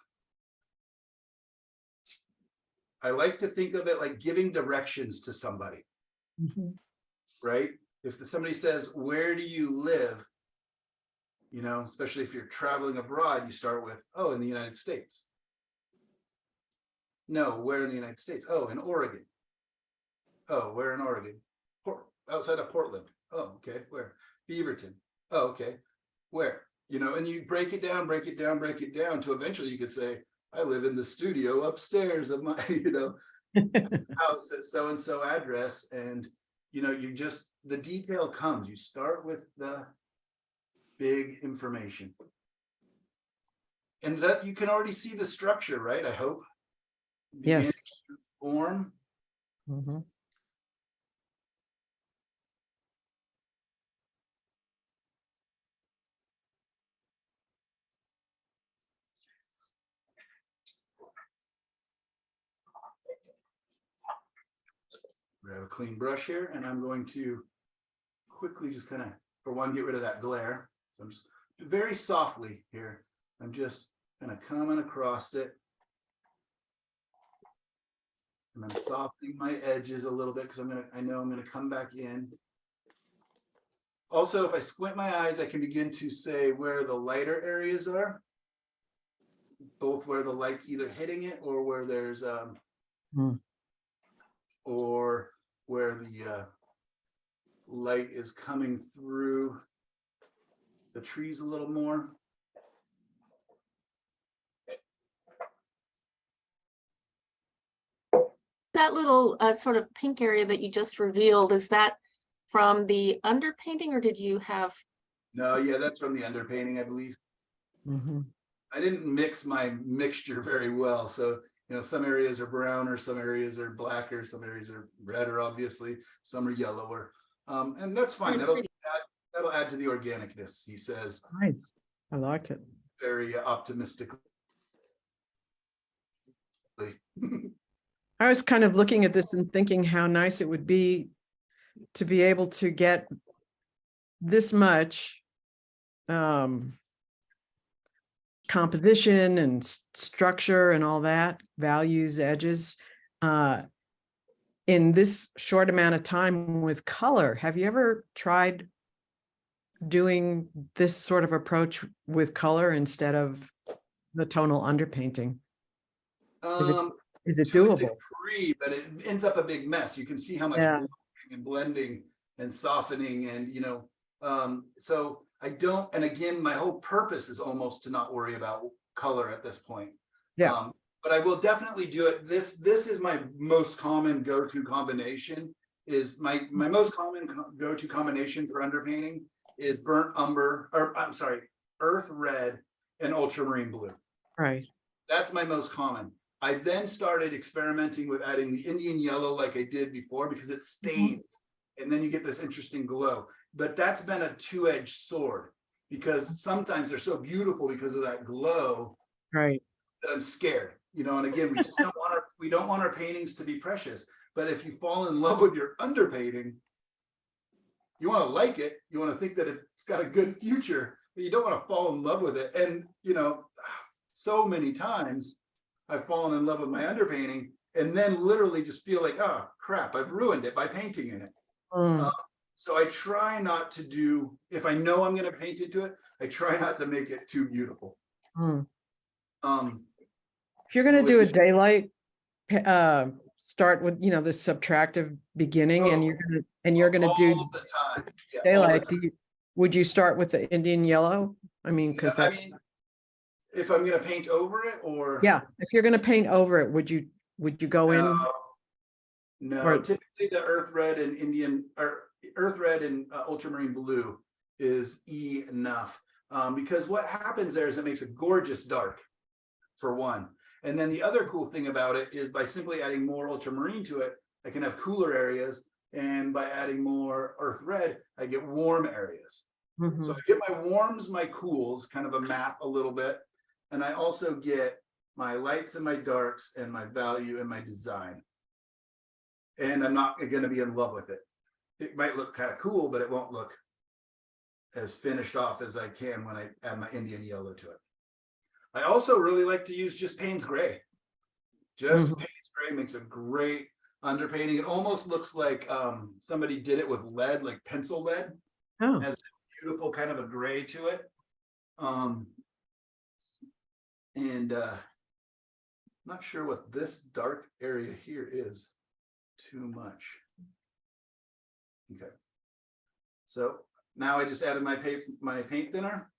I like to think of it like giving directions to somebody, right? If somebody says, where do you live? Especially if you're traveling abroad, you start with, oh, in the United States. No, where in the United States? Oh, in Oregon. Oh, where in Oregon? Outside of Portland. Oh, okay. Where? Beaverton. Oh, okay. Where? And you break it down to eventually you could say, I live in the studio upstairs of my, house at so-and-so address. And, the detail comes. You start with the big information. And that you can already see the structure, right? I hope. Yes. Form. Mhm. Grab a clean brush here, and I'm going to quickly just kind of, for one, get rid of that glare. So I'm just very softly here. I'm just kind of coming across it. And I'm softening my edges a little bit because I know I'm gonna come back in. Also, if I squint my eyes, I can begin to say where the lighter areas are. Both where the light's either hitting it or where there's or where the light is coming through the trees a little more. That little sort of pink area that you just revealed, is that from the underpainting or did you have? No, yeah, that's from the underpainting, I believe. Mhm. I didn't mix my mixture very well. So, some areas are browner, some areas are blacker, some areas are redder, obviously, some are yellower. And that's fine. That'll add to the organicness, he says, Nice. I like it. very optimistically. I was kind of looking at this and thinking how nice it would be to be able to get this much composition and structure and all that, values, edges, in this short amount of time with color. Have you ever tried doing this sort of approach with color instead of the tonal underpainting? Is it To a doable? degree, but it ends up a big mess. You can see how much Yeah. blending and softening and so I don't, and again, my whole purpose is almost to not worry about color at this point. Yeah. But I will definitely do it. This is my most common go-to combination. Is my most common go-to combination for underpainting is burnt umber, or I'm sorry, earth red and ultramarine blue. Right. That's my most common. I then started experimenting with adding the Indian yellow like I did before because it stains and then you get this interesting glow. But that's been a two-edged sword because sometimes they're so beautiful because of that glow Right. that I'm scared. And again, we just don't want our paintings to be precious. But if you fall in love with your underpainting, you want to like it, you want to think that it's got a good future, but you don't want to fall in love with it. And so many times I've fallen in love with my underpainting and then literally just feel like, oh crap, I've ruined it by painting in it. So I try not to do, if I know I'm going to paint into it, I try not to make it too beautiful. If you're going to do a daylight, start with, the subtractive beginning and you're going to do all the time. Yeah, daylight. Would you start with the Indian yellow? I mean, because if I'm going to paint over it or. Yeah, if you're going to paint over it, would you go in? No, Or- typically the earth red and ultramarine blue is enough. Because what happens there is it makes a gorgeous dark, for one. And then the other cool thing about it is by simply adding more ultramarine to it, I can have cooler areas. And by adding more earth red, I get warm areas. So I get my warms, my cools, kind of a map a little bit. And I also get my lights and my darks and my value and my design. And I'm not gonna be in love with it. It might look kind of cool, but it won't look as finished off as I can when I add my Indian yellow to it. I also really like to use just Payne's gray. Just Mhm. Payne's gray makes a great underpainting. It almost looks like somebody did it with lead, like pencil lead. Oh, Has a beautiful kind of a gray to it. Not sure what this dark area here is too much. Okay. So now I just added my paint thinner.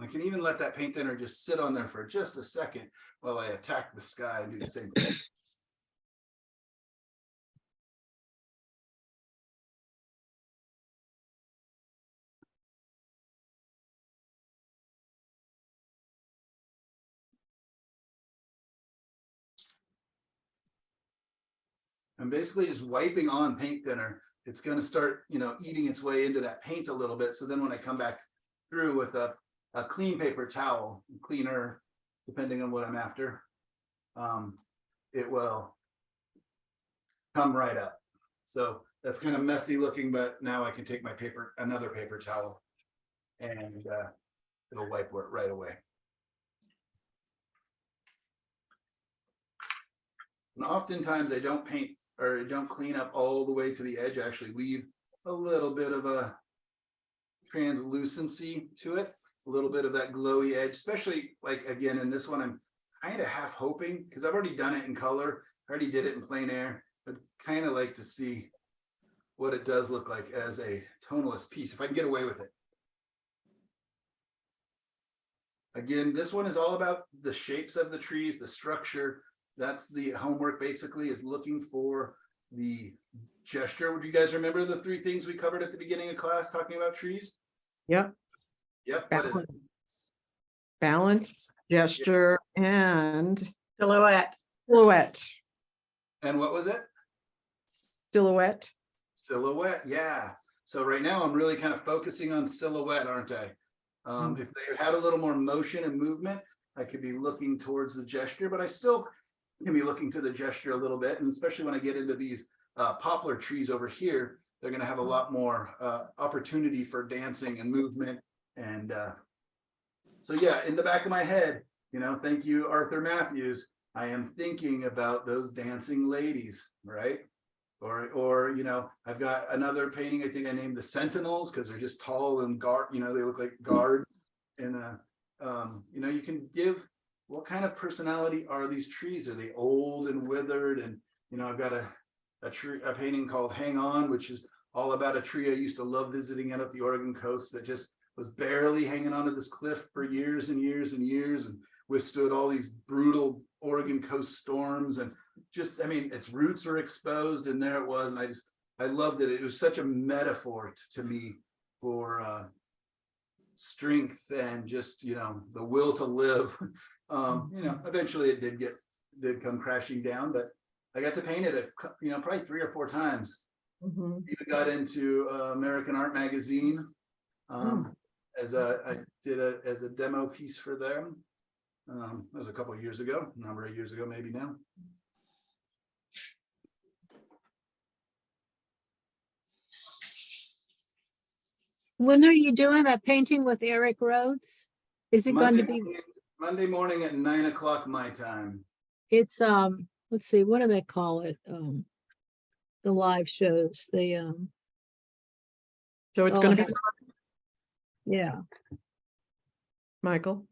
I can even let that paint thinner just sit on there for just a second while I attack the sky and do the same thing. I'm basically just wiping on paint thinner. It's going to start, eating its way into that paint a little bit. So then when I come back through with a clean paper towel, cleaner, depending on what I'm after, it will come right up. So that's kind of messy looking, but now I can take my another paper towel, and it'll wipe it right away. And oftentimes I don't paint or I don't clean up all the way to the edge. I actually leave a little bit of a translucency to it, a little bit of that glowy edge, especially like again in this one, I'm kind of half hoping because I've already done it in color. I already did it in plein air, but kind of like to see what it does look like as a tonalist piece, if I can get away with it. Again, this one is all about the shapes of the trees, the structure. That's the homework basically, is looking for the gesture. Do you guys remember the 3 things we covered at the beginning of class talking about trees? yep. Yep. What is it? Balance, gesture, and Silhouette. silhouette. And what was it? Silhouette. Silhouette, yeah. So right now I'm really kind of focusing on silhouette, aren't I? If they had a little more motion and movement, I could be looking towards the gesture, but I still can be looking to the gesture a little bit. And especially when I get into these poplar trees over here, they're going to have a lot more opportunity for dancing and movement. And so, yeah, in the back of my head, thank you, Arthur Matthews, I am thinking about those dancing ladies, right? Or I've got another painting, I think I named the Sentinels because they're just tall and they look like guards. And you can give, what kind of personality are these trees? Are they old and withered? And I've got a painting called Hang On, which is all about a tree I used to love visiting out up the Oregon coast that just was barely hanging onto this cliff for years and years and years and withstood all these brutal Oregon coast storms. And just, its roots were exposed, and there it was. And I loved it. It was such a metaphor to me for strength and just, the will to live. Eventually it did come crashing down, but I got to paint it, probably 3 or 4 times. Even got into American Art Magazine as a demo piece for them. That was a couple of years ago, a number of years ago, maybe now. When are you doing that painting with Eric Rhodes? Is it going to be, Monday morning at 9 o'clock my time. it's, let's see, what do they call it? The live shows, So it's Oh, going to I be, yeah. Michael,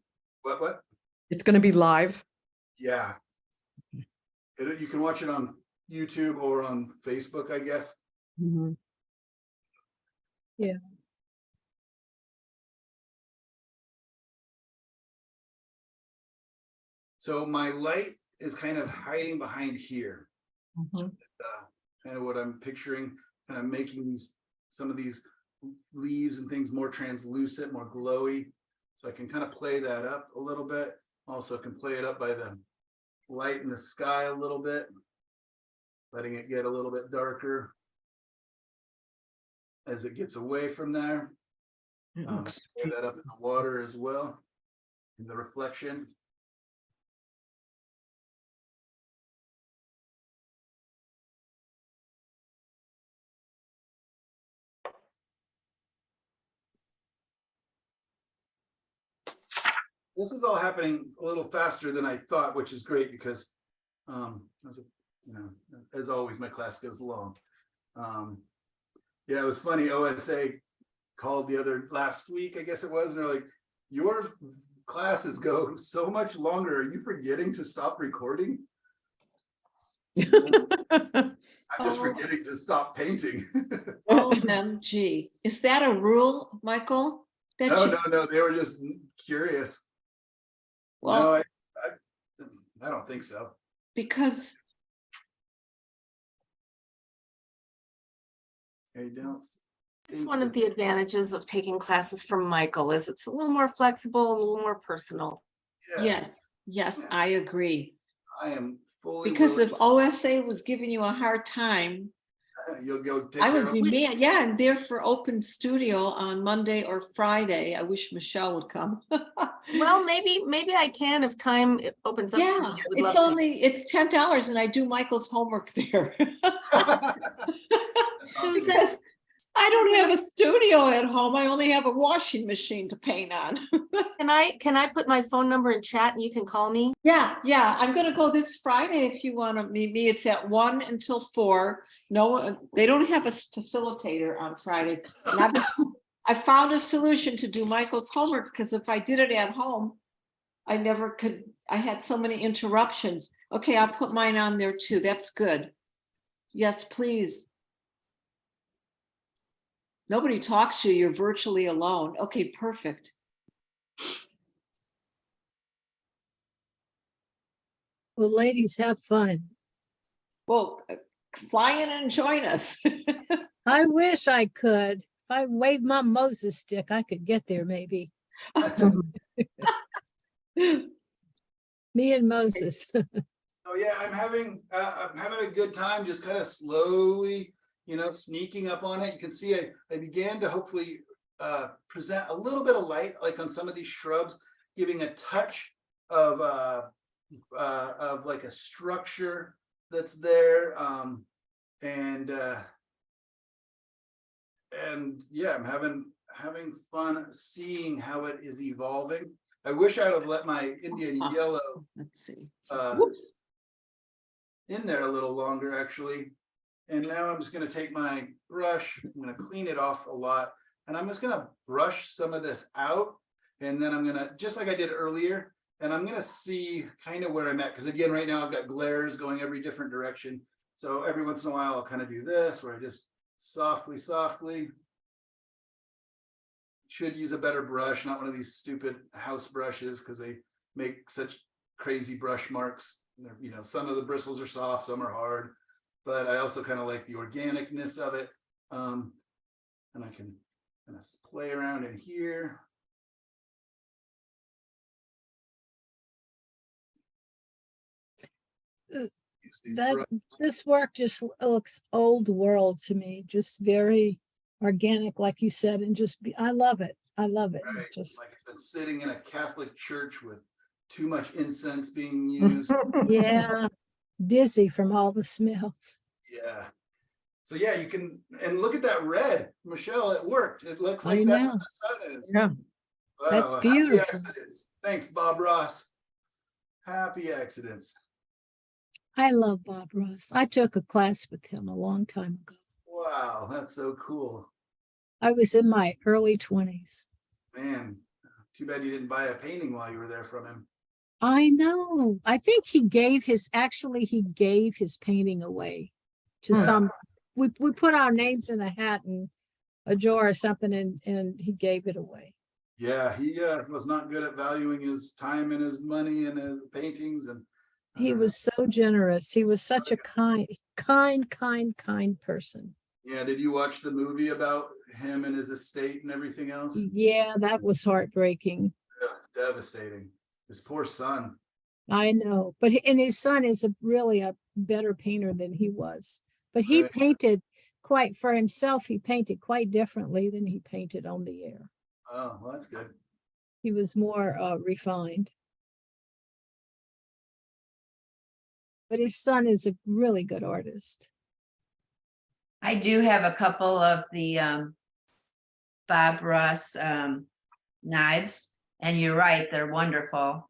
What? it's going to be live. Yeah. You can watch it on YouTube or on Facebook, I guess. Mhm. Yeah. So my light is kind of hiding behind here. Kind of what I'm picturing, kind of making some of these leaves and things more translucent, more glowy. So I can kind of play that up a little bit. Also can play it up by the light in the sky a little bit, letting it get a little bit darker as it gets away from there. It looks Play that up in the water as well, in the reflection. This is all happening a little faster than I thought, which is great because, you know, as always, my class goes long. Yeah, it was funny. OSA called last week, I guess it was, and they're like, "Your classes go so much longer. Are you forgetting to stop recording?" I'm just forgetting to stop painting. OMG. Is that a rule, Michael? That No, you- no, no. They were just curious. Well, No, I don't think so. because I don't. It's think one of that- the advantages of taking classes from Michael is it's a little more flexible, a little more personal. Yeah, yes, I agree. I am fully. Because if willing- OSA was giving you a hard time, You'll go take I care would of. be mad. Yeah, I'm there for open studio on Monday or Friday. I wish Michelle would come. Well, maybe I can if time opens up. for me. Yeah, I would love it's $10 and I do Michael's homework there. Because I don't have a studio at home. I only have a washing machine to paint on. Can I put my phone number in chat and you can call me? Yeah, I'm gonna go this Friday if you want to meet me. It's at 1 until 4. No, they don't have a facilitator on Friday. And I found a solution to do Michael's homework because if I did it at home, I never could. I had so many interruptions. Okay, I'll put mine on there too. That's good. Yes, please. Nobody talks to you. You're virtually alone. Okay, perfect. Well, ladies, have fun. Well, fly in and join us. I wish I could. If I waved my Moses stick, I could get there maybe. Me and Moses. Oh yeah, I'm having a good time, just kind of slowly, you know, sneaking up on it. You can see I began to hopefully present a little bit of light, like on some of these shrubs, giving a touch of like a structure that's there, and yeah, I'm having fun seeing how it is evolving. I wish I would have let my Indian yellow Let's see. uh, Whoops. in there a little longer, actually. And now I'm just going to take my brush, I'm going to clean it off a lot, and I'm just going to brush some of this out, and then I'm going to, just like I did earlier, and I'm going to see kind of where I'm at, because again, right now I've got glares going every different direction. So every once in a while I'll kind of do this, where I just softly should use a better brush, not one of these stupid house brushes, because they make such crazy brush marks. You know, some of the bristles are soft, some are hard, but I also kind of like the organicness of it. And I can kind of play around in here. Use these That brushes. this work just looks old world to me, just very organic, like you said, and just I love it. I love it. Right, It's just like it's been sitting in a Catholic church with too much incense being used. yeah, dizzy from all the smells. Yeah. So yeah, you can, and look at that red, Michelle, it worked. It looks I like that's know. what the sun is. Yeah. That's Happy beautiful. accidents. Thanks, Bob Ross. Happy accidents. I love Bob Ross. I took a class with him a long time ago. Wow, that's so cool. I was in my early 20s. Man, too bad you didn't buy a painting while you were there from him. I know. I think he gave his painting away to Yeah. some. We put our names in a hat and a jar or something, and he gave it away. Yeah, he was not good at valuing his time and his money and his paintings, and He was so generous. He was such a kind person. yeah. Did you watch the movie about him and his estate and everything else? Yeah, that was heartbreaking. Yeah, devastating. His poor son. I know, but and his son is really a better painter than he was. But he Right. painted quite for himself. He painted quite differently than he painted on the air. Oh, well, that's good. He was more refined. But his son is a really good artist. I do have a couple of the Bob Ross knives, and you're right, they're wonderful.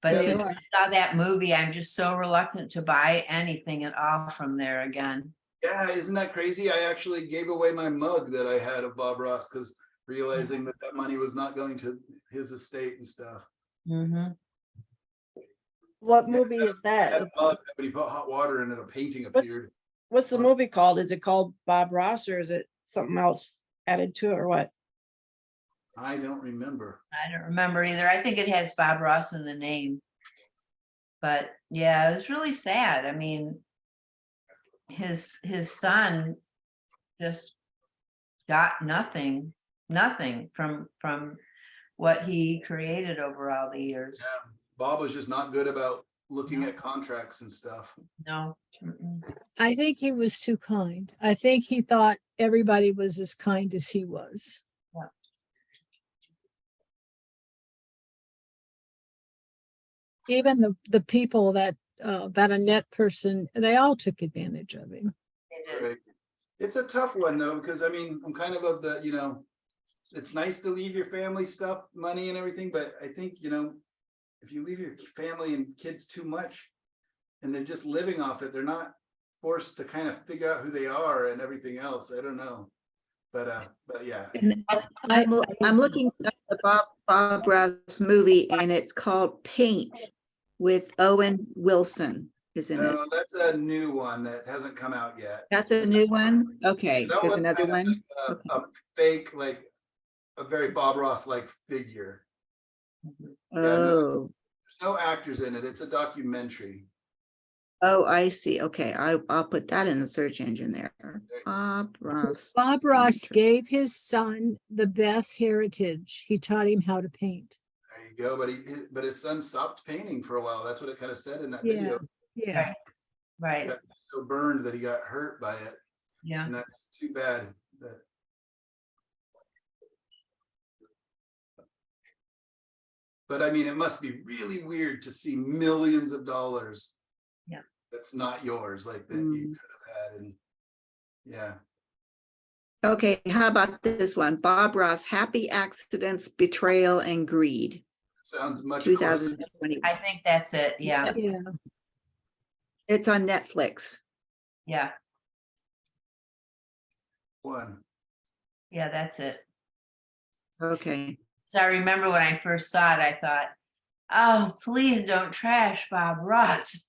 But They since are. I saw that movie, I'm just so reluctant to buy anything at all from there again. Yeah, isn't that crazy? I actually gave away my mug that I had of Bob Ross because realizing that that money was not going to his estate and stuff. Mhm. What Yeah, movie is I had that? a mug, but he put hot water in it, a painting appeared. What's the movie called? Is it called Bob Ross or is it something else added to it or what? I don't remember. I don't remember either. I think it has Bob Ross in the name. But yeah, it was really sad. I mean, his son just got nothing from what he created over all the years. Yeah, Bob was just not good about looking at contracts and stuff. No. Mm-mm. I think he was too kind. I think he thought everybody was as kind as he was. Yeah. Even the people that Annette person, they all took advantage of him. They did. Right. It's a tough one though, because I mean, I'm kind of the, it's nice to leave your family stuff, money and everything, but I think, if you leave your family and kids too much and they're just living off it, they're not forced to kind of figure out who they are and everything else. I don't know. But yeah. And I'm looking at the Bob Ross movie, and it's called Paint with Owen Wilson is in it. No, that's a new one that hasn't come out yet. That's a new one? Okay, That there's one's another kind of one. like Okay. a fake, like a very Bob Ross-like figure. Yeah, no, Oh, there's no actors in it. It's a documentary. oh, I see. Okay, I'll put that in the search engine there. Bob Ross. Bob Ross gave his son the best heritage. He taught him how to paint. There you go. But his son stopped painting for a while. That's what it kind of said in that Yeah. video. Yeah. Right. Right. He got so burned that he got hurt by it, Yeah. and that's too bad. But I mean, it must be really weird to see millions of dollars. Yeah. That's not yours, like that you could have had, and yeah. Okay, how about this one? Bob Ross, Happy Accidents, Betrayal, and Greed, Sounds much closer. 2020. I think that's it. Yeah. Yeah. It's on Netflix. Yeah. One. Yeah, that's it. Okay. So I remember when I first saw it, I thought, oh, please don't trash Bob Ross.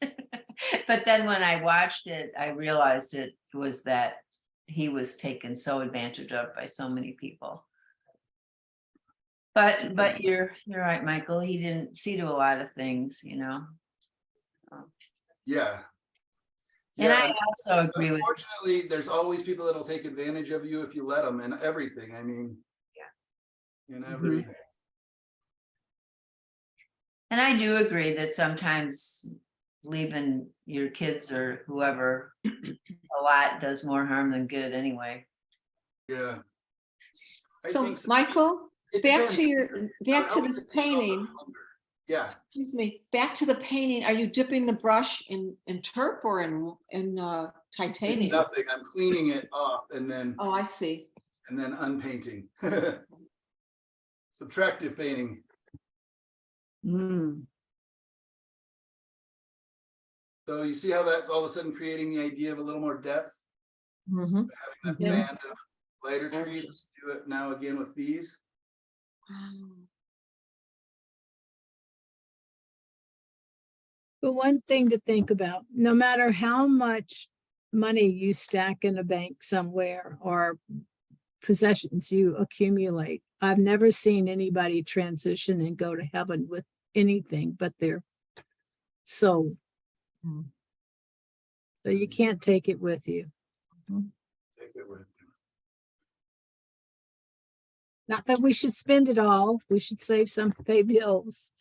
But then when I watched it, I realized it was that he was taken so advantage of by so many people. But you're right, Michael. He didn't see to a lot of things, Yeah. And Yeah, I also agree with. unfortunately, there's always people that'll take advantage of you if you let them, and everything. I mean, in every. And I do agree that sometimes leaving your kids or whoever a lot does more harm than good anyway. Yeah. I So think so. Michael, It back depends. to this Always painting. Yeah, Excuse me, back to the painting. Are you dipping the brush in turp or in it's titanium? nothing. I'm cleaning it off and then Oh, I see. unpainting. Subtractive painting. Mm. So you see how that's all of a sudden creating the idea of a little more depth, Mhm. having that Yeah. band of lighter trees. Let's do it now again with these. But one thing to think about, no matter how much money you stack in a bank somewhere or possessions you accumulate, I've never seen anybody transition and go to heaven with anything but their soul. So you can't take it with you. Take it with you. Not that we should spend it all. We should save some to pay bills,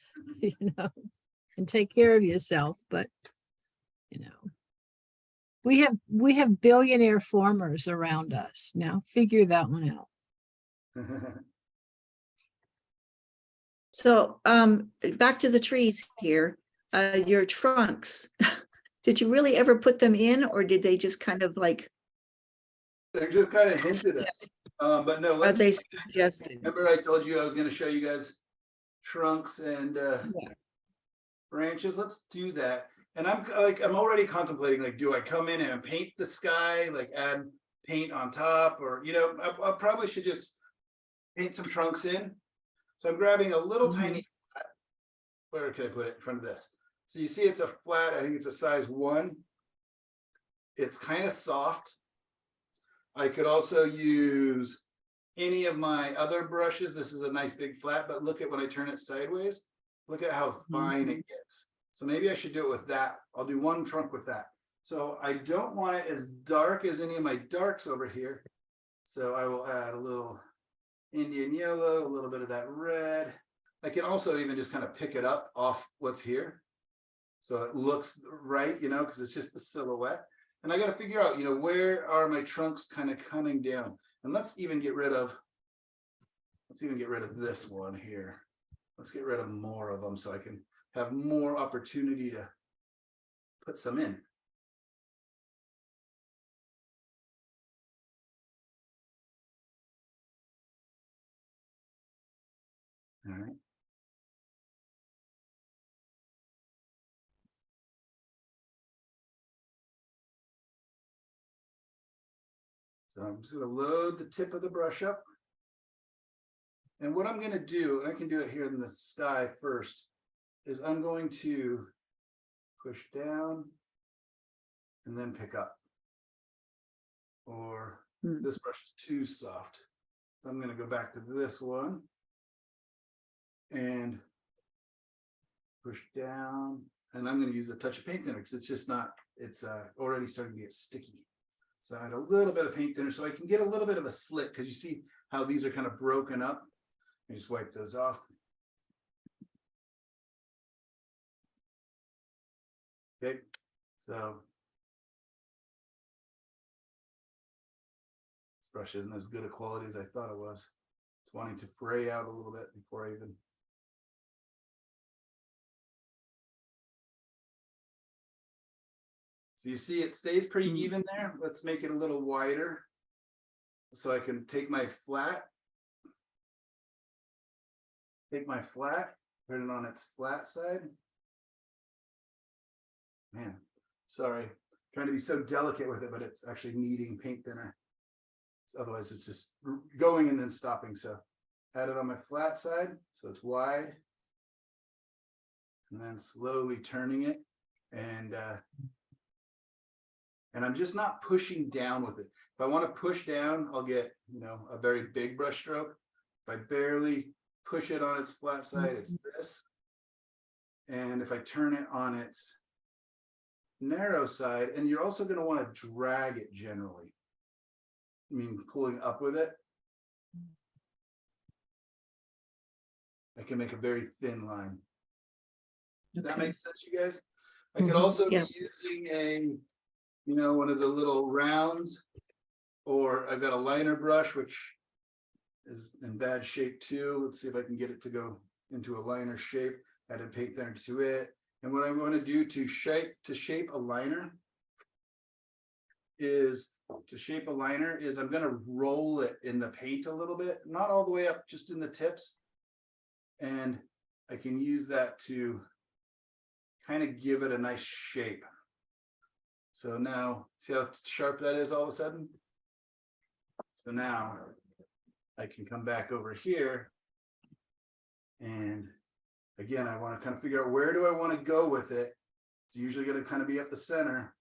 you know, and take care of yourself, but you know. We have billionaire farmers around us. Now figure that one out. So, back to the trees here, your trunks. Did you really ever put them in, or did they just kind of like, They're just kind of hinted at, but no, are let's, they suggested? remember I told you I was gonna show you guys trunks and Yeah. branches. Let's do that. And I'm I'm already contemplating, like, do I come in and paint the sky, like add paint on top, or, you know, I probably should just paint some trunks in. So I'm grabbing a little tiny, where can I put it in front of this? So you see it's a flat, I think it's a size 1. It's kind of soft. I could also use any of my other brushes. This is a nice big flat, but look at when I turn it sideways, look at how fine it gets. So maybe I should do it with that. I'll do one trunk with that. So I don't want it as dark as any of my darks over here. So I will add a little Indian yellow, a little bit of that red. I can also even just kind of pick it up off what's here. So it looks right, you know, because it's just the silhouette. And I got to figure out, you know, where are my trunks kind of coming down? And let's even get rid of this one here. Let's get rid of more of them so I can have more opportunity to put some in. All right. So I'm just going to load the tip of the brush up. And what I'm going to do, and I can do it here in the sky first, is I'm going to push down and then pick up. Or this brush is too soft. So I'm going to go back to this one and push down. And I'm going to use a touch of paint thinner because it's just not, it's already starting to get sticky. So I add a little bit of paint thinner so I can get a little bit of a slit, because you see how these are kind of broken up. I just wipe those off. Okay, so this brush isn't as good a quality as I thought it was. It's wanting to fray out a little bit before I even. So you see it stays pretty even there. Let's make it a little wider so I can take my flat, put it on its flat side. Man, sorry, trying to be so delicate with it, but it's actually needing paint thinner. So otherwise it's just going and then stopping. So add it on my flat side so it's wide, and then slowly turning it, and I'm just not pushing down with it. If I want to push down, I'll get, you know, a very big brush stroke. If I barely push it on its flat side, it's this. And if I turn it on its narrow side, and you're also going to want to drag it generally. I mean, pulling up with it. I can make a very thin line. Does that make sense, you guys? I could also be using a, you know, one of the little rounds, or I've got a liner brush, which is in bad shape too. Let's see if I can get it to go into a liner shape. Add paint thinner to it. And what I'm going to do to shape a liner is I'm going to roll it in the paint a little bit, not all the way up, just in the tips. And I can use that to kind of give it a nice shape. So now, see how sharp that is all of a sudden? So now I can come back over here, and again, I want to kind of figure out, where do I want to go with it? It's usually going to kind of be up the center.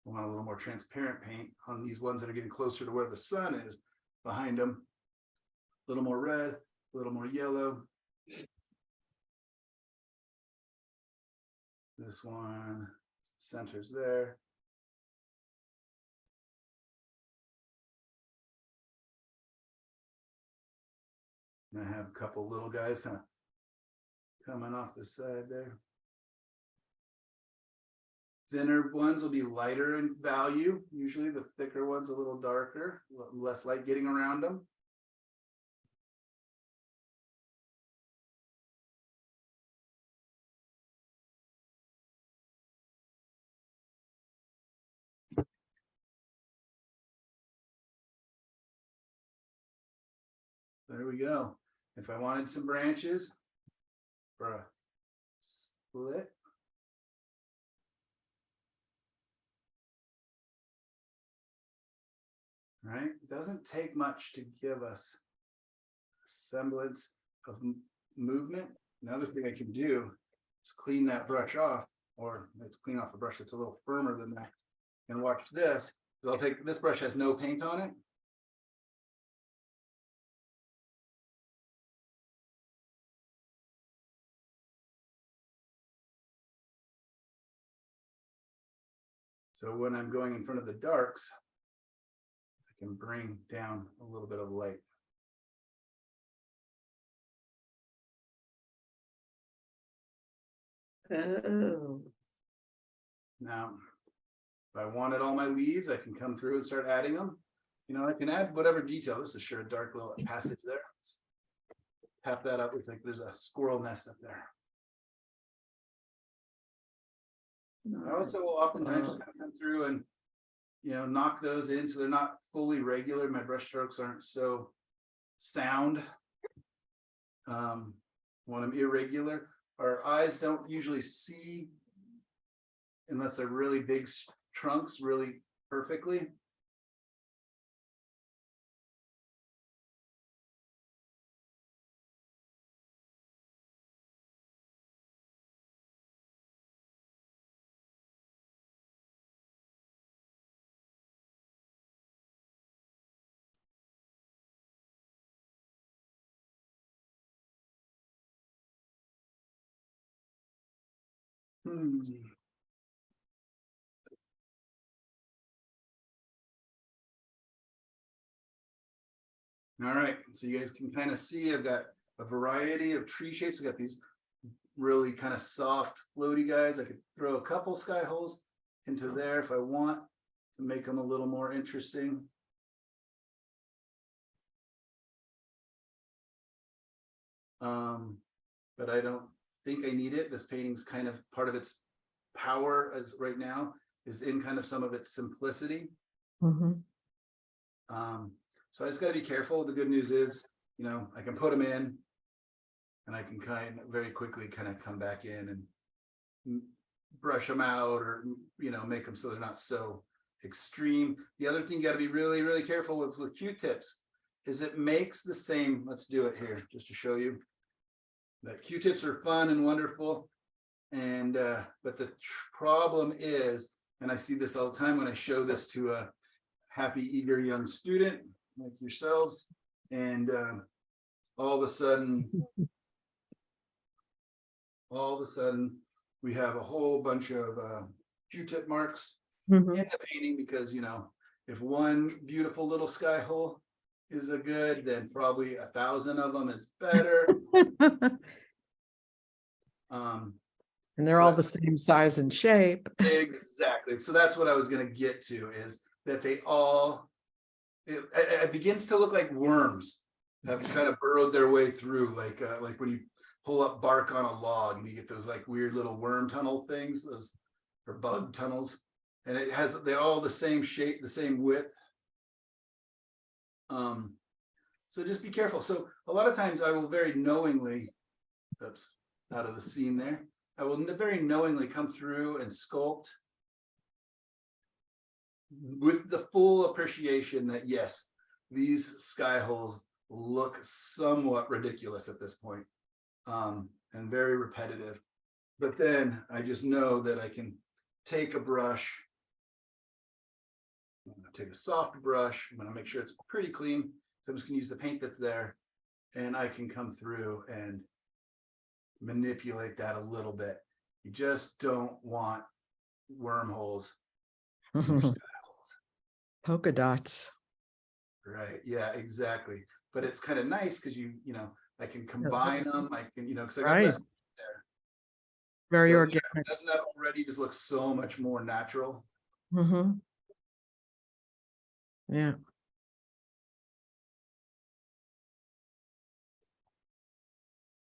I want a little more transparent paint on these ones that are getting closer to where the sun is behind them. little more red, a little more yellow. This one, centers there. And I have a couple little guys kind of coming off the side there. Thinner ones will be lighter in value. Usually the thicker ones a little darker, less light getting around them. There we go. If I wanted some branches for a split. Right? It doesn't take much to give us a semblance of movement. Another thing I can do is clean that brush off, or let's clean off a brush that's a little firmer than that. And watch this. I'll take this brush, has no paint on it. So when I'm going in front of the darks, I can bring down a little bit of light. Oh. Now, if I wanted all my leaves, I can come through and start adding them. You know, I can add whatever detail. This is sure a dark little passage there. Let's tap that up. It's like there's a squirrel nest up there. I also will oftentimes just kind of come through and, you know, knock those in so they're not fully regular. My brush strokes aren't so sound. When I'm irregular, our eyes don't usually see unless they're really big trunks really perfectly. All right, so you guys can kind of see I've got a variety of tree shapes. I've got these really kind of soft, floaty guys. I could throw a couple sky holes into there if I want to make them a little more interesting. But I don't think I need it. This painting's kind of part of its power as right now is in kind of some of its simplicity. Mhm. So I just got to be careful. The good news is, you know, I can put them in and I can kind of very quickly kind of come back in and brush them out or, you know, make them so they're not so extreme. The other thing you got to be really, really careful with Q-tips is it makes the same. Let's do it here just to show you that Q-tips are fun and wonderful. And but the problem is, and I see this all the time when I show this to a happy, eager young student like yourselves, and all of a sudden we have a whole bunch of Q-tip marks Mhm. in the painting because, you know, if one beautiful little sky hole is a good, then probably 1,000 of them is better. And they're all But- the same size and shape. Exactly. So that's what I was going to get to is that they all, it begins to look like worms have kind of burrowed their way through, like when you pull up bark on a log and you get those like weird little worm tunnel things, those or bug tunnels, and they're all the same shape, the same width. So just be careful. So a lot of times I will very knowingly, oops, out of the scene there. I will very knowingly come through and sculpt with the full appreciation that yes, these sky holes look somewhat ridiculous at this point, and very repetitive. But then I just know that I can take a brush. I'm going to take a soft brush. I'm going to make sure it's pretty clean. So I'm just going to use the paint that's there and I can come through and manipulate that a little bit. You just don't want wormholes in your sky holes. Polka dots. Right, yeah, exactly. But it's kind of nice because you know, I can combine them, I can, you know, because I got Right. less there. Very So, organic. doesn't that already just look so much more natural? Mm-hmm. Yeah.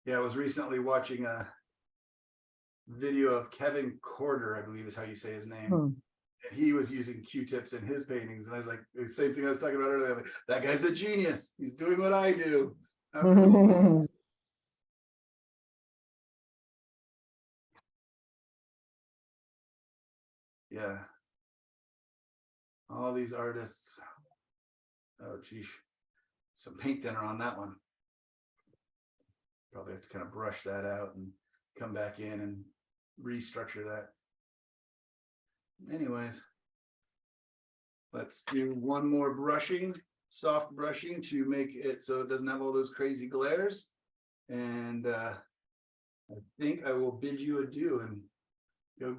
Yeah, I was recently watching a video of Kevin Corder, I believe is how you say his name. Hmm. And he was using Q-tips in his paintings. And I was like, the same thing I was talking about earlier. I'm like, that guy's a genius. He's doing what I do. How cool. Yeah. All these artists. Oh, geez. Some paint thinner on that one. Probably have to kind of brush that out and come back in and restructure that. Anyways, let's do one more brushing, soft brushing to make it so it doesn't have all those crazy glares. And I think I will bid you adieu and go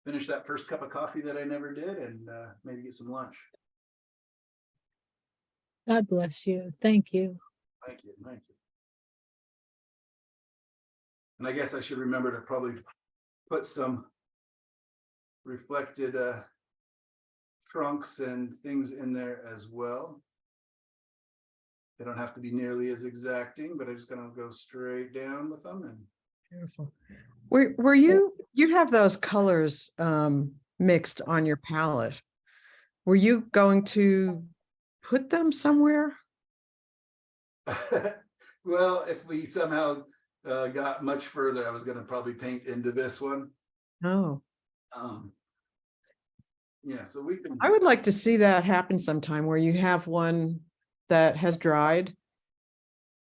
finish that first cup of coffee that I never did, and maybe get some lunch. God bless you. Thank you. Thank you. Thank you. And I guess I should remember to probably put some reflected trunks and things in there as well. They don't have to be nearly as exacting, but I'm just going to go straight down with them. And Beautiful. Were you have those colors mixed on your palette? Were you going to put them somewhere? well, if we somehow got much further, I was going to probably paint into this one. Oh, Yeah, so we can. I would like to see that happen sometime where you have one that has dried.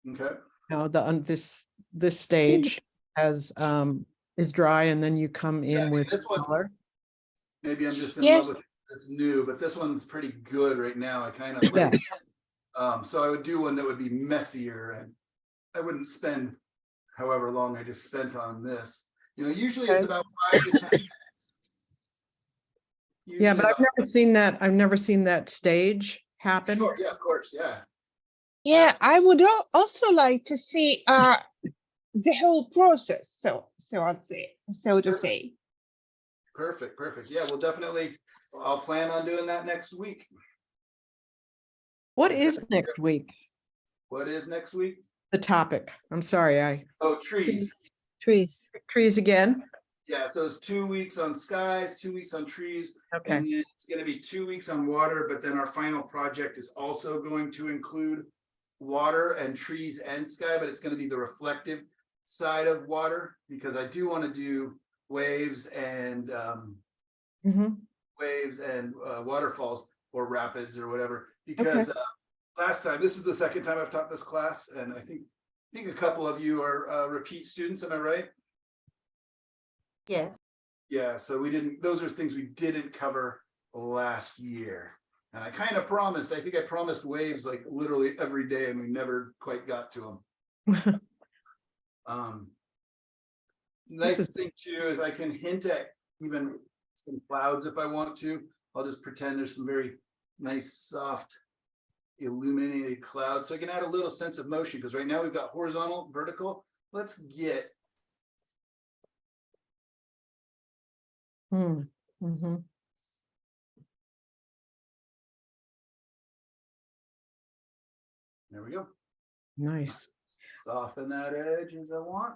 Okay. You know, this stage has is dry, and then you come in Yeah, I mean, with this one's, color. maybe I'm just in Yes. love with it. It's new, but this one's pretty good right now. I kind of Yeah. so I would do one that would be messier, and I wouldn't spend however long I just spent on this. You know, usually it's Okay. about 5 to 10 minutes. Yeah, Usually but I've about- never seen that. I've never seen that stage happen. Sure, yeah, of course, yeah. Yeah, I would also like to see the whole process, so to say. Perfect, perfect. Yeah, well, definitely, I'll plan on doing that next week. What is next week? What is next week? The topic. I'm sorry, Oh, trees. Trees. trees again. Yeah, so it's 2 weeks on skies, 2 weeks on trees, Okay. and then it's going to be 2 weeks on water. But then our final project is also going to include water and trees and sky, but it's going to be the reflective side of water, because I do want to do waves and Mhm. waterfalls or rapids or whatever. Because last time, this is the second time I've taught this class, and I think a couple of you are repeat students. Am I right? Yes. Yeah, so we didn't, those are things we didn't cover last year. And I kind of promised, I think I promised waves like literally every day, and we never quite got to them. Nice is- thing too is I can hint at even some clouds if I want to. I'll just pretend there's some very nice, soft, illuminated clouds. So I can add a little sense of motion, because right now we've got horizontal, vertical. Let's get Mm-hmm. there we go. Nice. Soften that edge as I want.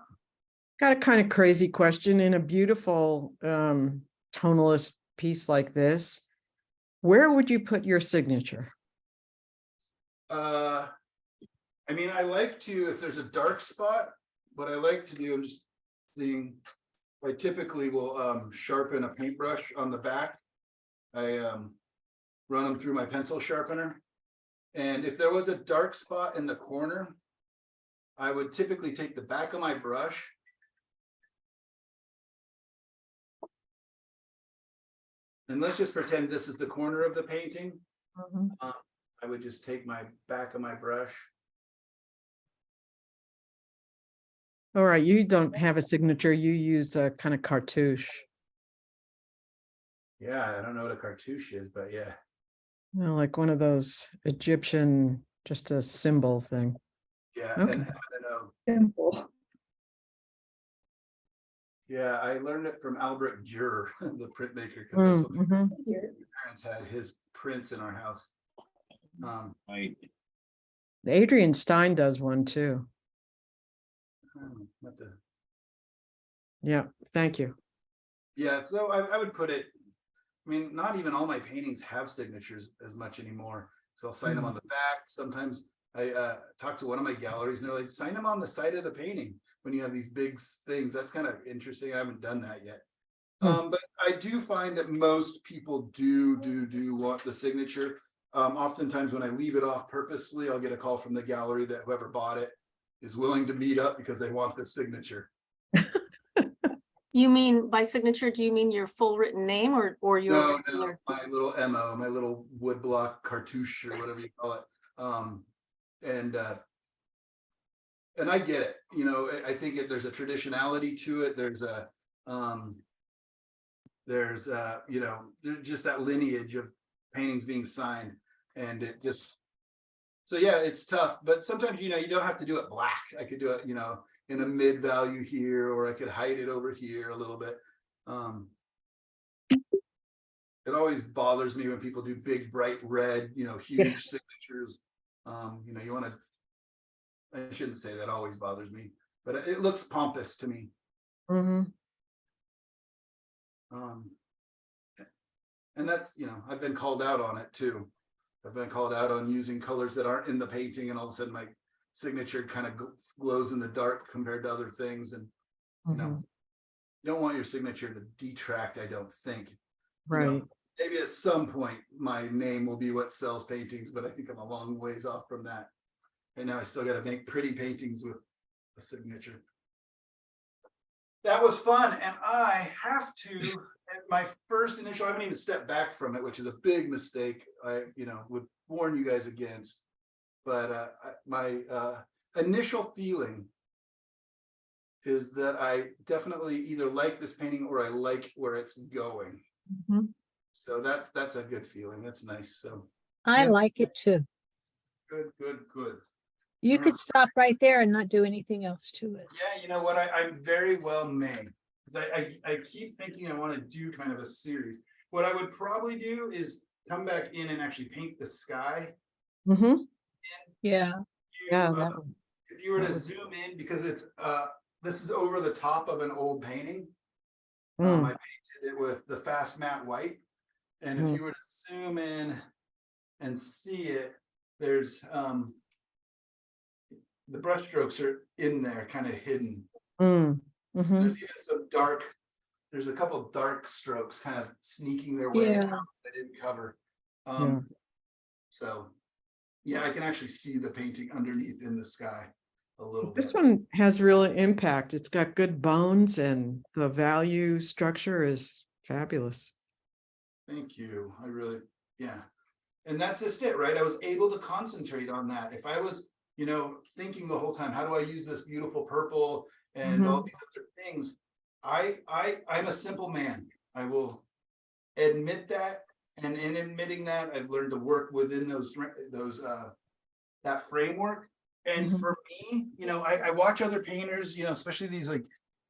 Got a kind of crazy question. In a beautiful tonalist piece like this, where would you put your signature? I mean, I like to, if there's a dark spot, what I like to do, I'm just seeing, I typically will sharpen a paintbrush on the back. I run them through my pencil sharpener. And if there was a dark spot in the corner, I would typically take the back of my brush and let's just pretend this is the corner of the painting. I would just take my back of my brush All right, you don't have a signature, you used a kind of cartouche. Yeah, I don't know what a cartouche is, but yeah. You know, like one of those Egyptian, just a symbol thing. Yeah, Okay. and I don't know. Simple. Yeah, I learned it from Albrecht Dürer, the printmaker, because that's what my Mhm. parents had, his prints in our house. Adrian Stein does one too. Have to- Yeah, thank you. Yeah, so I would put it, I mean, not even all my paintings have signatures as much anymore. So I'll sign them on the back. Sometimes I talk to one of my galleries and they're like, sign them on the side of the painting when you have these big things. That's kind of interesting. I haven't done that yet. But I do find that most people do want the signature. Oftentimes when I leave it off purposely, I'll get a call from the gallery that whoever bought it is willing to meet up because they want the signature. You mean by signature, do you mean your full written name or your No, regular? my little MO, my little woodblock cartouche or whatever you call it. And I get it, you know, I think there's a traditionality to it. There's you know, there's just that lineage of paintings being signed, and it just, so yeah, it's tough, but sometimes, you know, you don't have to do it black. I could do it, you know, in a mid value here, or I could hide it over here a little bit. It always bothers me when people do big, bright red, you know, huge signatures. You know, you want to, I shouldn't say that always bothers me, but it looks pompous to me. Mhm. And that's, you know, I've been called out on it too. I've been called out on using colors that aren't in the painting, and all of a sudden my signature kind of glows in the dark compared to other things. And, you know, you don't want your signature to detract, I don't think. Right. You know, maybe at some point my name will be what sells paintings, but I think I'm a long ways off from that. And now I still got to make pretty paintings with a signature. That was fun. And I have to, at my first initial, I haven't even stepped back from it, which is a big mistake. I, you know, would warn you guys against. But my initial feeling is that I definitely either like this painting or I like where it's going. So that's a good feeling. That's nice. So I Yeah. like it too. good. You could stop right there and not do anything else to it. Yeah, you know what? I'm very well made. Because I keep thinking I want to do kind of a series. What I would probably do is come back in and actually paint the sky. Mhm. Yeah. Yeah, Uh, that one. if you were that to would- zoom in, because it's this is over the top of an old painting. I Mm. painted it with the fast matte white. And if Mm. you were to zoom in and see it, there's the brush strokes are in there, kind of hidden. Mhm. There's even some dark, there's a couple of dark strokes kind of sneaking their way Yeah. out that I didn't cover. Yeah. So yeah, I can actually see the painting underneath in the sky a little bit. This one has real impact. It's got good bones and the value structure is fabulous. Thank you. I really, yeah. And that's just it, right? I was able to concentrate on that. If I was, you know, thinking the whole time, how do I use this beautiful purple and all these other things? I'm a simple man. I will admit that. And in admitting that, I've learned to work within that framework. And for me, you know, I watch other painters, you know, especially these like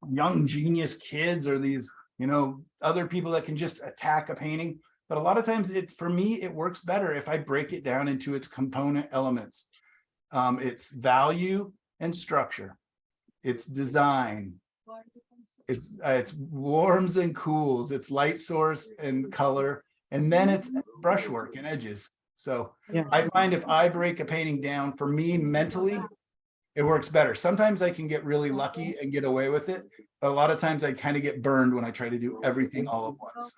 young genius kids or these, you know, other people that can just attack a painting. But a lot of times for me, it works better if I break it down into its component elements. It's value and structure. It's design. It's warms and cools. It's light source and color. And then it's brushwork and edges. So Yeah. I find if I break a painting down, for me mentally, it works better. Sometimes I can get really lucky and get away with it. But a lot of times I kind of get burned when I try to do everything all at once.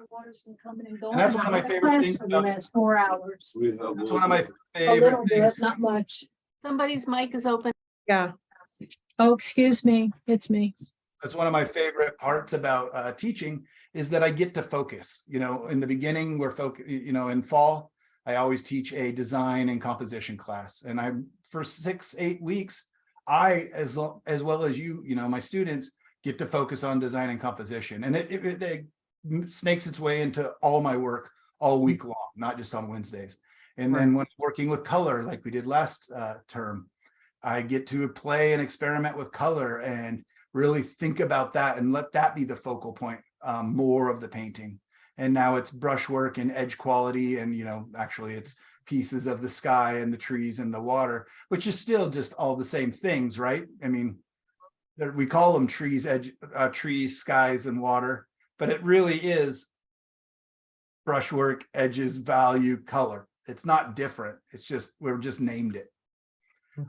And that's one of my favorite things about it. 4 hours. That's one of my A favorite little bit, things. not much. Somebody's mic is open. Yeah. Oh, excuse me. It's me. That's one of my favorite parts about teaching is that I get to focus. You know, in the beginning, we're focused, you know, in fall, I always teach a design and composition class. And for 6-8 weeks, I, as well as you, my students get to focus on design and composition, and it snakes its way into all my work all week long, not just on Wednesdays. And then when working with color, like we did last term, I get to play and experiment with color and really think about that and let that be the focal point more of the painting. And now it's brushwork and edge quality, and actually it's pieces of the sky and the trees and the water, which is still just all the same things, right? I mean, we call them trees, trees, skies, and water, but it really is brushwork, edges, value, color. It's not different. It's just, we've just named it.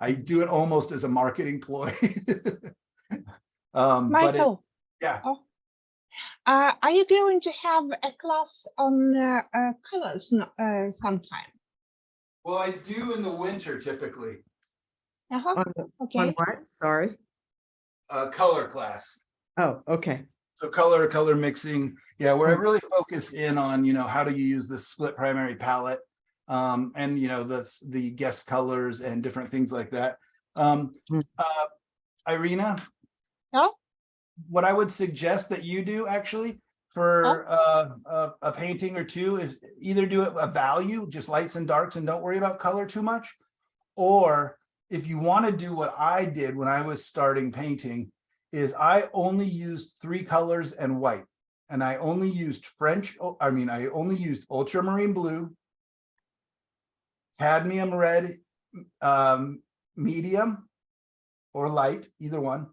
I do it almost as a marketing ploy. Michael. Yeah. Are you going to have a class on colors sometime? Well, I do in the winter typically. Okay. On what? Sorry. Color class. Oh, okay. So color mixing. Yeah, where I really focus in on, how do you use the split primary palette, and the guest colors and different things like that. Irina, what I would suggest that you do actually for a painting or two is either do a value, just lights and darks, and don't worry about color too much. Or if you want to do what I did when I was starting painting, is I only used 3 colors and white. And I only used I only used ultramarine blue, cadmium red, medium or light, either one,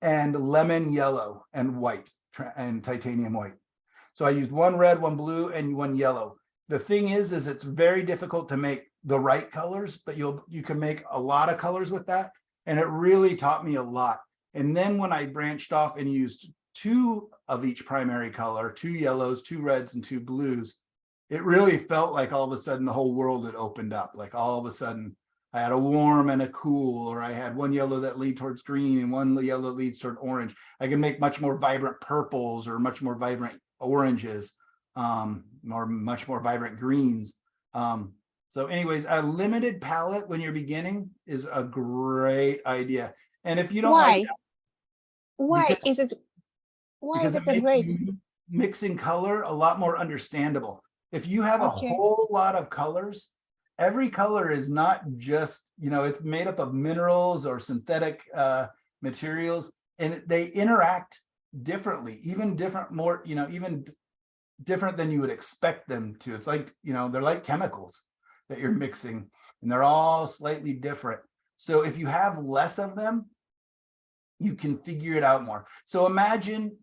and lemon yellow and white and titanium white. So I used 1 red, 1 blue, and 1 yellow. The thing is it's very difficult to make the right colors, but you can make a lot of colors with that. And it really taught me a lot. And then when I branched off and used 2 of each primary color, 2 yellows, 2 reds, and 2 blues, it really felt like all of a sudden the whole world had opened up. Like all of a sudden I had a warm and a cool, or I had 1 yellow that leaned towards green and 1 yellow that leads toward orange. I can make much more vibrant purples or much more vibrant oranges, or much more vibrant greens. So anyways, a limited palette when you're beginning is a great idea. And if you don't like that, why is it great? Mixing color a lot more understandable. If you have a whole lot of colors, every color is not just, it's made up of minerals or synthetic materials, and they interact differently, even different than you would expect them to. It's like, they're like chemicals that you're mixing, and they're all slightly different. So if you have less of them, you can figure it out more. So imagine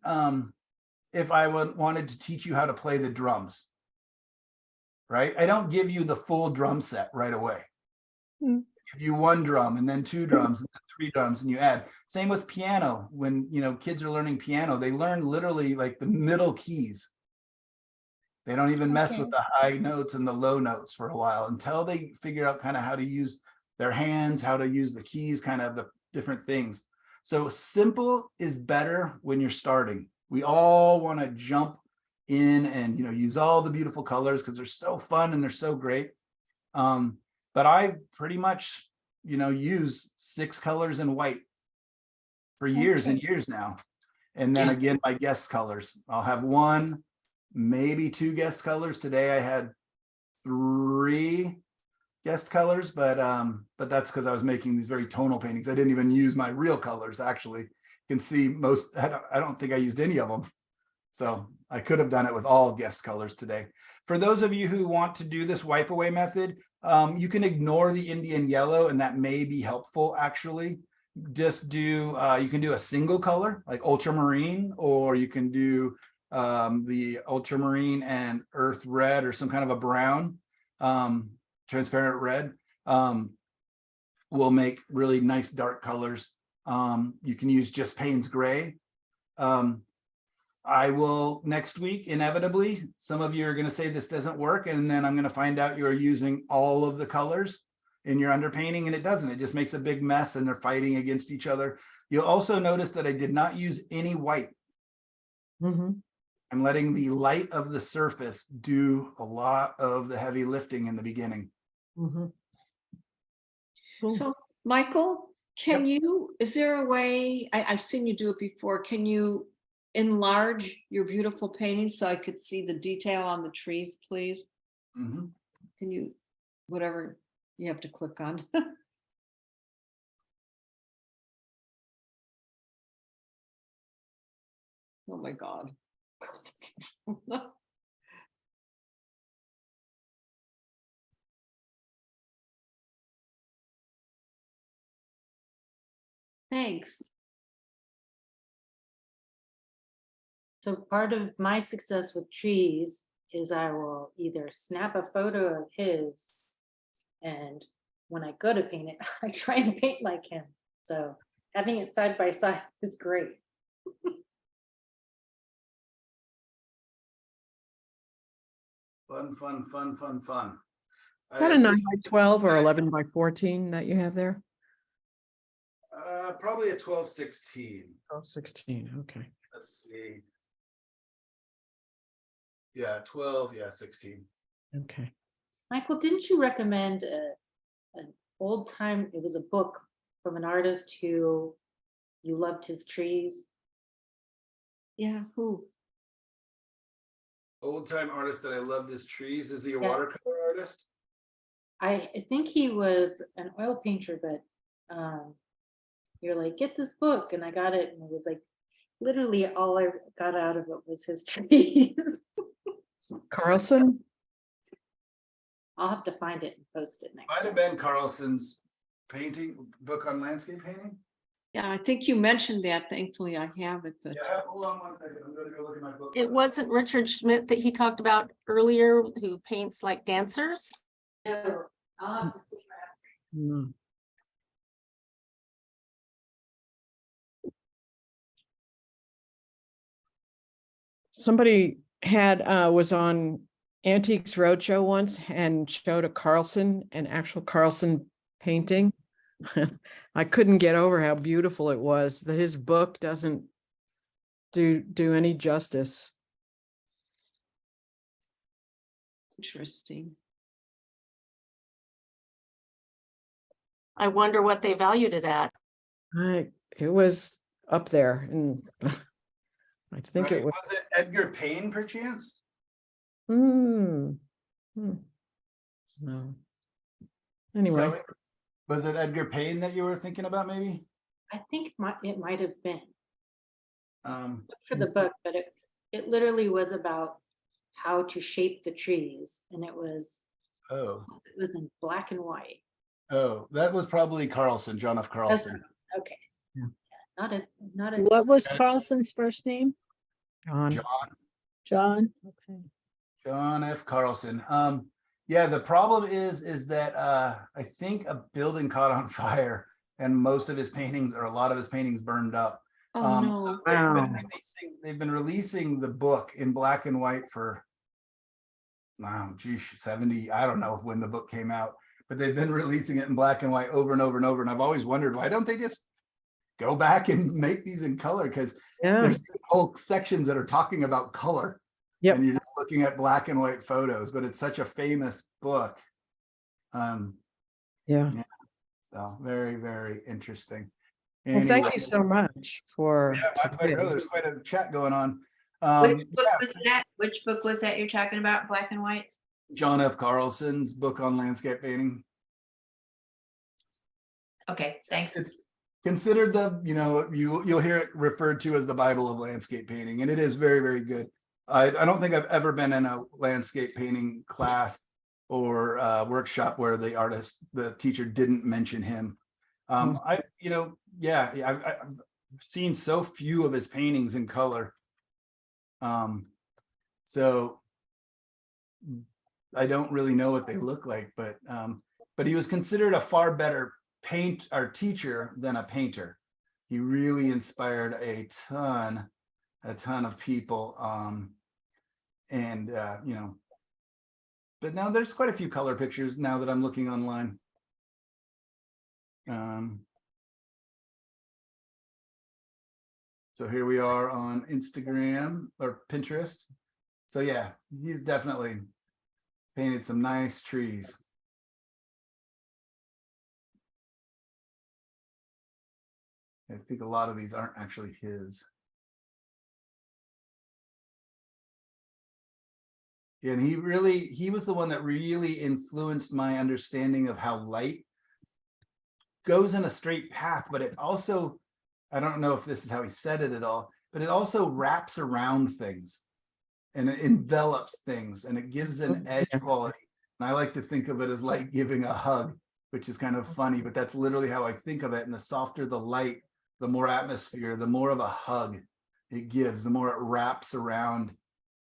if I wanted to teach you how to play the drums, right? I don't give you the full drum set right away. I give you 1 drum and then 2 drums and then 3 drums, and you add. Same with piano. When kids are learning piano, they learn literally like the middle keys. They don't even mess with the high notes and the low notes for a while until they figure out kind of how to use their hands, how to use the keys, kind of the different things. So simple is better when you're starting. We all want to jump in and use all the beautiful colors because they're so fun and they're so great. But I pretty much use 6 colors in white for years and years now. And then again, my guest colors. I'll have 1, maybe 2 guest colors. Today I had 3 guest colors, but that's because I was making these very tonal paintings. I didn't even use my real colors. Actually, you can see I don't think I used any of them. So I could have done it with all guest colors today. For those of you who want to do this wipe away method, you can ignore the Indian yellow, and that may be helpful actually. Just do, you can do a single color like ultramarine, or you can do the ultramarine and earth red or some kind of a brown, transparent red. Will make really nice dark colors. You can use just Payne's gray. I will next week, inevitably, some of you are going to say this doesn't work, and then I'm going to find out you're using all of the colors in your underpainting, and it doesn't. It just makes a big mess and they're fighting against each other. You'll also notice that I did not use any white. I'm letting the light of the surface do a lot of the heavy lifting in the beginning. So, Michael, Can you, is there a way, I've seen you do it before, can you enlarge your beautiful painting so I could see the detail on the trees, please? Mhm. Can you, whatever you have to click on? Oh my God. Thanks. So part of my success with trees is I will either snap a photo of his, and when I go to paint it, I try and paint like him. So having it side by side is great. Fun, fun, fun, fun, fun. Is that a 9 by 12 or 11 by 14 that you have there? Probably a 12-16. 16, okay. Let's see. Yeah, 12, yeah, 16. Okay. Michael, didn't you recommend an old time, it was a book from an artist who you loved his trees? Yeah, who? Old time artist that I loved his trees. Is he a Yeah. watercolor artist? I think he was an oil painter, but you're like, get this book, and I got it, and it was like literally all I got out of it was his trees. Carlson? I'll have to find it and post it next Might have time. been Carlson's painting book on landscape painting. Yeah, I think you mentioned that. Thankfully, I have it, but Yeah, hold on one second. I'm gonna go look at my book. It wasn't Richard Schmidt that he talked about earlier, who paints like dancers? No, I'll have to see. No. Somebody had was on Antiques Roadshow once and showed a Carlson, an actual Carlson painting. I couldn't get over how beautiful it was. His book doesn't do any justice. interesting. I wonder what they valued it at. It was up there, and I think Right, it was. was it Edgar Payne perchance? Hmm. No. Anyway, Shelley? Was it Edgar Payne that you were thinking about maybe? I think it might have been for Hmm. the book, but it literally was about how to shape the trees, and it was Oh, in black and white. oh, that was probably Carlson, John F. That's- Carlson. Okay. Yeah. Not a. What was Carlson's first name? John. John? Okay. John F. Carlson. Yeah, the problem is that I think a building caught on fire and most of his paintings, or a lot of his paintings, burned up. Oh, So no. they've been releasing the book in black and white for, wow, geez, 70, I don't know when the book came out, but they've been releasing it in black and white over and over and over. And I've always wondered, why don't they just go back and make these in color? Because Yeah. there's whole sections that are talking about color. Yep. And you're just looking at black and white photos, but it's such a famous book. Yeah. So very, very interesting. Well, thank Anyway, you so much for. yeah, my pleasure. Oh, there's quite a chat going on. Which book Yeah, was that? Which book was that you're talking about, black and white? John F. Carlson's book on landscape painting. Okay, thanks. It's considered the, you'll hear it referred to as the Bible of landscape painting, and it is very, very good. I don't think I've ever been in a landscape painting class or workshop where the teacher didn't mention him. I've seen so few of his paintings in color. So I don't really know what they look like, but he was considered a far better teacher than a painter. He really inspired a ton of people. But now there's quite a few color pictures now that I'm looking online. So here we are on Instagram or Pinterest. So yeah, he's definitely painted some nice trees. I think a lot of these aren't actually his. And he was the one that really influenced my understanding of how light goes in a straight path, but it also, I don't know if this is how he said it at all, but it also wraps around things and it envelops things and it gives an edge quality. And I like to think of it as like giving a hug, which is kind of funny, but that's literally how I think of it. And the softer the light, the more atmosphere, the more of a hug it gives, the more it wraps around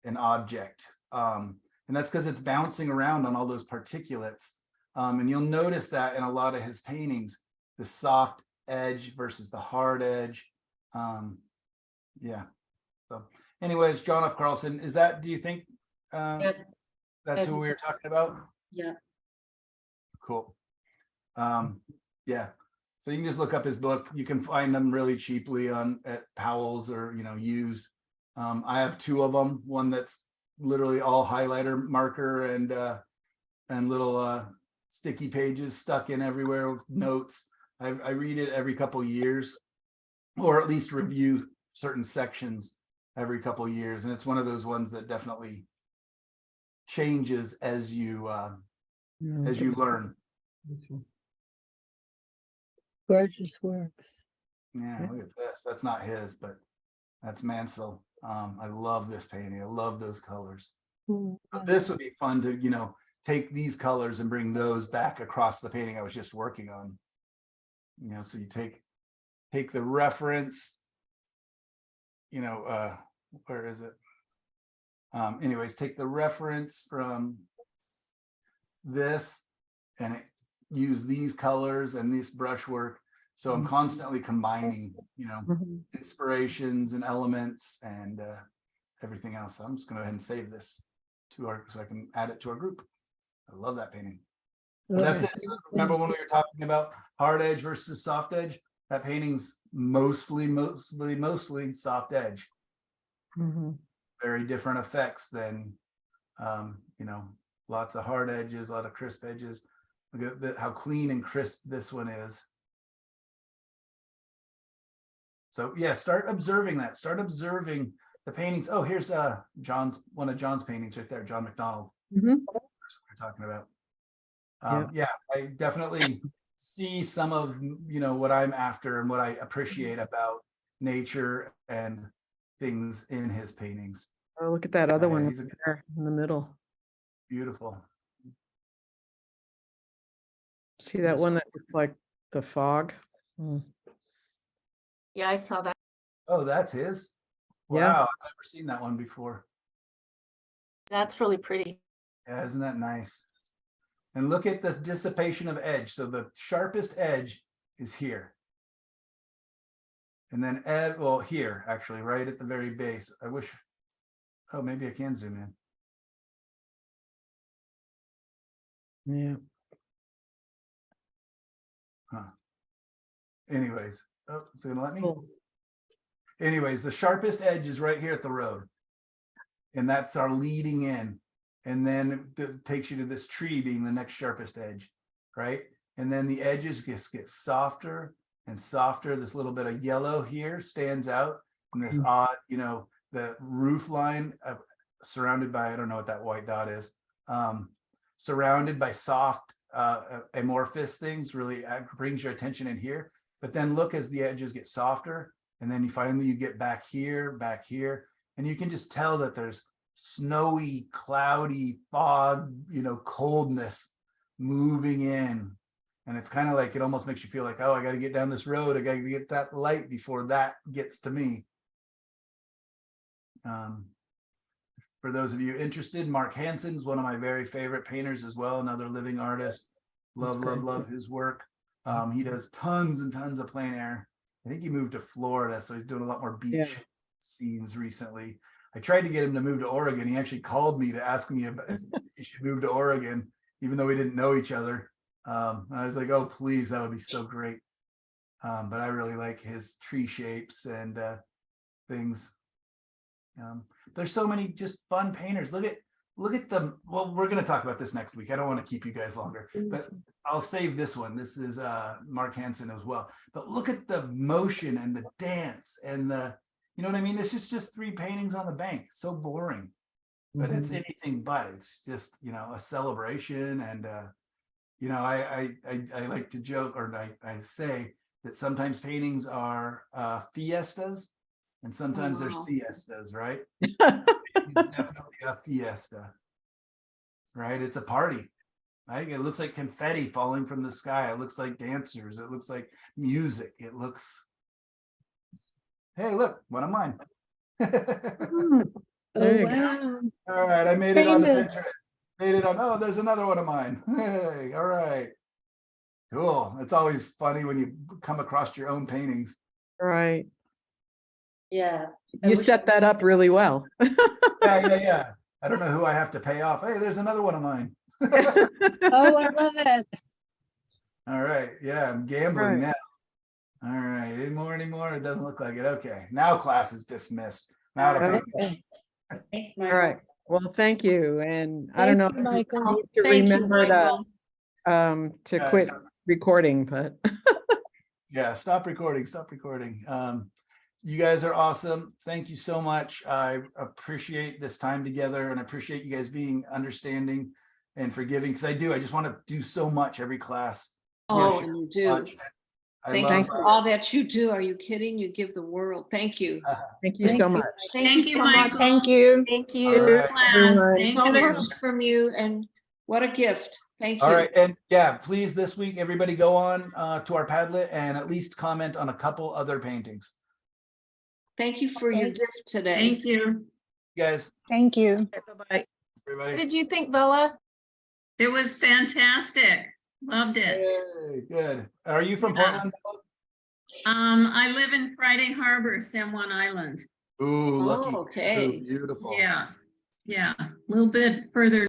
an object. And that's because it's bouncing around on all those particulates. And you'll notice that in a lot of his paintings, the soft edge versus the hard edge. Yeah. So anyways, John F. Carlson, is that, do you think that's who we were talking about? Yeah. Cool. Yeah. So you can just look up his book. You can find them really cheaply at Powell's or, used. I have two of them, one that's literally all highlighter marker and little sticky pages stuck in everywhere with notes. I read it every couple years, or at least review certain sections every couple years. And it's one of those ones that definitely changes as you learn. Gorgeous works. Yeah, look at this. That's not his, but that's Mansell. I love this painting. I love those colors. But this would be fun to, take these colors and bring those back across the painting I was just working on. So you take the reference, where is it? Anyways, take the reference from this and use these colors and this brushwork. So I'm constantly combining, inspirations and elements and everything else. So I'm just going to go ahead and save this so I can add it to our group. I love that painting. That's it. So remember when we were talking about hard edge versus soft edge? That painting's mostly soft edge. Very different effects than, lots of hard edges, a lot of crisp edges. Look at how clean and crisp this one is. So yeah, start observing that. Start observing the paintings. Oh, here's one of John's paintings right there, John McDonald. That's what we're talking about. Yeah, I definitely see some of what I'm after and what I appreciate about nature and things in his paintings. Oh, look at that other one He's there in the middle. Beautiful. See that one that looks like the fog? Yeah, I saw that. Oh, that's his? Wow, Yeah. I've never seen that one before. That's really pretty. Yeah, isn't that nice? And look at the dissipation of edge. So the sharpest edge is here. And then here, actually, right at the very base. I wish, oh, maybe I can zoom in. Yeah. Huh. Anyways, oh, it's gonna let me. Cool. Anyways, the sharpest edge is right here at the road. And that's our leading in. And then it takes you to this tree being the next sharpest edge, right? And then the edges just get softer and softer. This little bit of yellow here stands out. And this odd, the roof line surrounded by, I don't know what that white dot is, surrounded by soft amorphous things really brings your attention in here. But then look as the edges get softer. And then you get back here, and you can just tell that there's snowy, cloudy, fog, coldness moving in. And it's kind of like, it almost makes you feel like, oh, I got to get down this road. I got to get that light before that gets to me. For those of you interested, Mark Hansen's one of my very favorite painters as well, another living artist. Love his work. He does tons and tons of plein air. I think he moved to Florida, so he's doing a lot more beach scenes recently. I tried to get him to move to Oregon. He actually called me to ask me if he should move to Oregon, even though we didn't know each other. I was like, oh, please, that would be so great. But I really like his tree shapes and things. There's so many just fun painters. Look look at the, well, we're gonna talk about this next week. I don't want to keep you guys longer, but I'll save this one. This is Mark Hansen as well. But look at the motion and the dance and the, you know what I mean? It's just 3 paintings on the bank. So boring. But it's anything but. It's just, you know, a celebration. And you know, I like to joke, or I say that sometimes paintings are fiestas and sometimes they're wow. siestas, right? It's definitely a fiesta, right? It's a party, right? It looks like confetti falling from the sky. It looks like dancers. It looks like music. It looks, hey, look, one of mine. Oh, There you go. wow. All right, I made it on the Famous. Pinterest. Made it on, oh, there's another one of mine. Hey, all right. Cool. It's always funny when you come across your own paintings. Right. Yeah. I You wish set I that was- up really well. Yeah. I don't know who I have to pay off. Hey, there's another one of mine. Oh, I love it. All right. Yeah, I'm gambling Right. now. All right. Anymore? It doesn't look like it. Okay. Now class is dismissed. Now to paint. Okay. Thanks, All Michael. right. Well, thank you. And I don't know Thank you, if Michael. you need to Thank you, remember Michael. to Yeah, quit so- recording, but Yeah, stop recording. You guys are awesome. Thank you so much. I appreciate this time together and I appreciate you guys being understanding and forgiving, because I just want to do so much every class. Oh, Yes, you do. much. I Thank love you for all that you do. Are you kidding? You give the world. Thank you. thank you Thank so you. much. Thank you so much. Thank you. Thank All you. right. Everyone. So much from you, and what a gift. Thank All you. right, and yeah, please this week, everybody go on to our Padlet and at least comment on a couple other paintings. Thank you for your Okay. gift today. Thank you. You guys, Thank you. Bye-bye. What everybody. did you think, Bella? It was fantastic. Loved it. Hey, good. Are you from Yeah. Portland? I live in Friday Harbor, San Juan Island. Ooh, lucky. Oh, okay. Ooh, beautiful. Yeah, a little bit further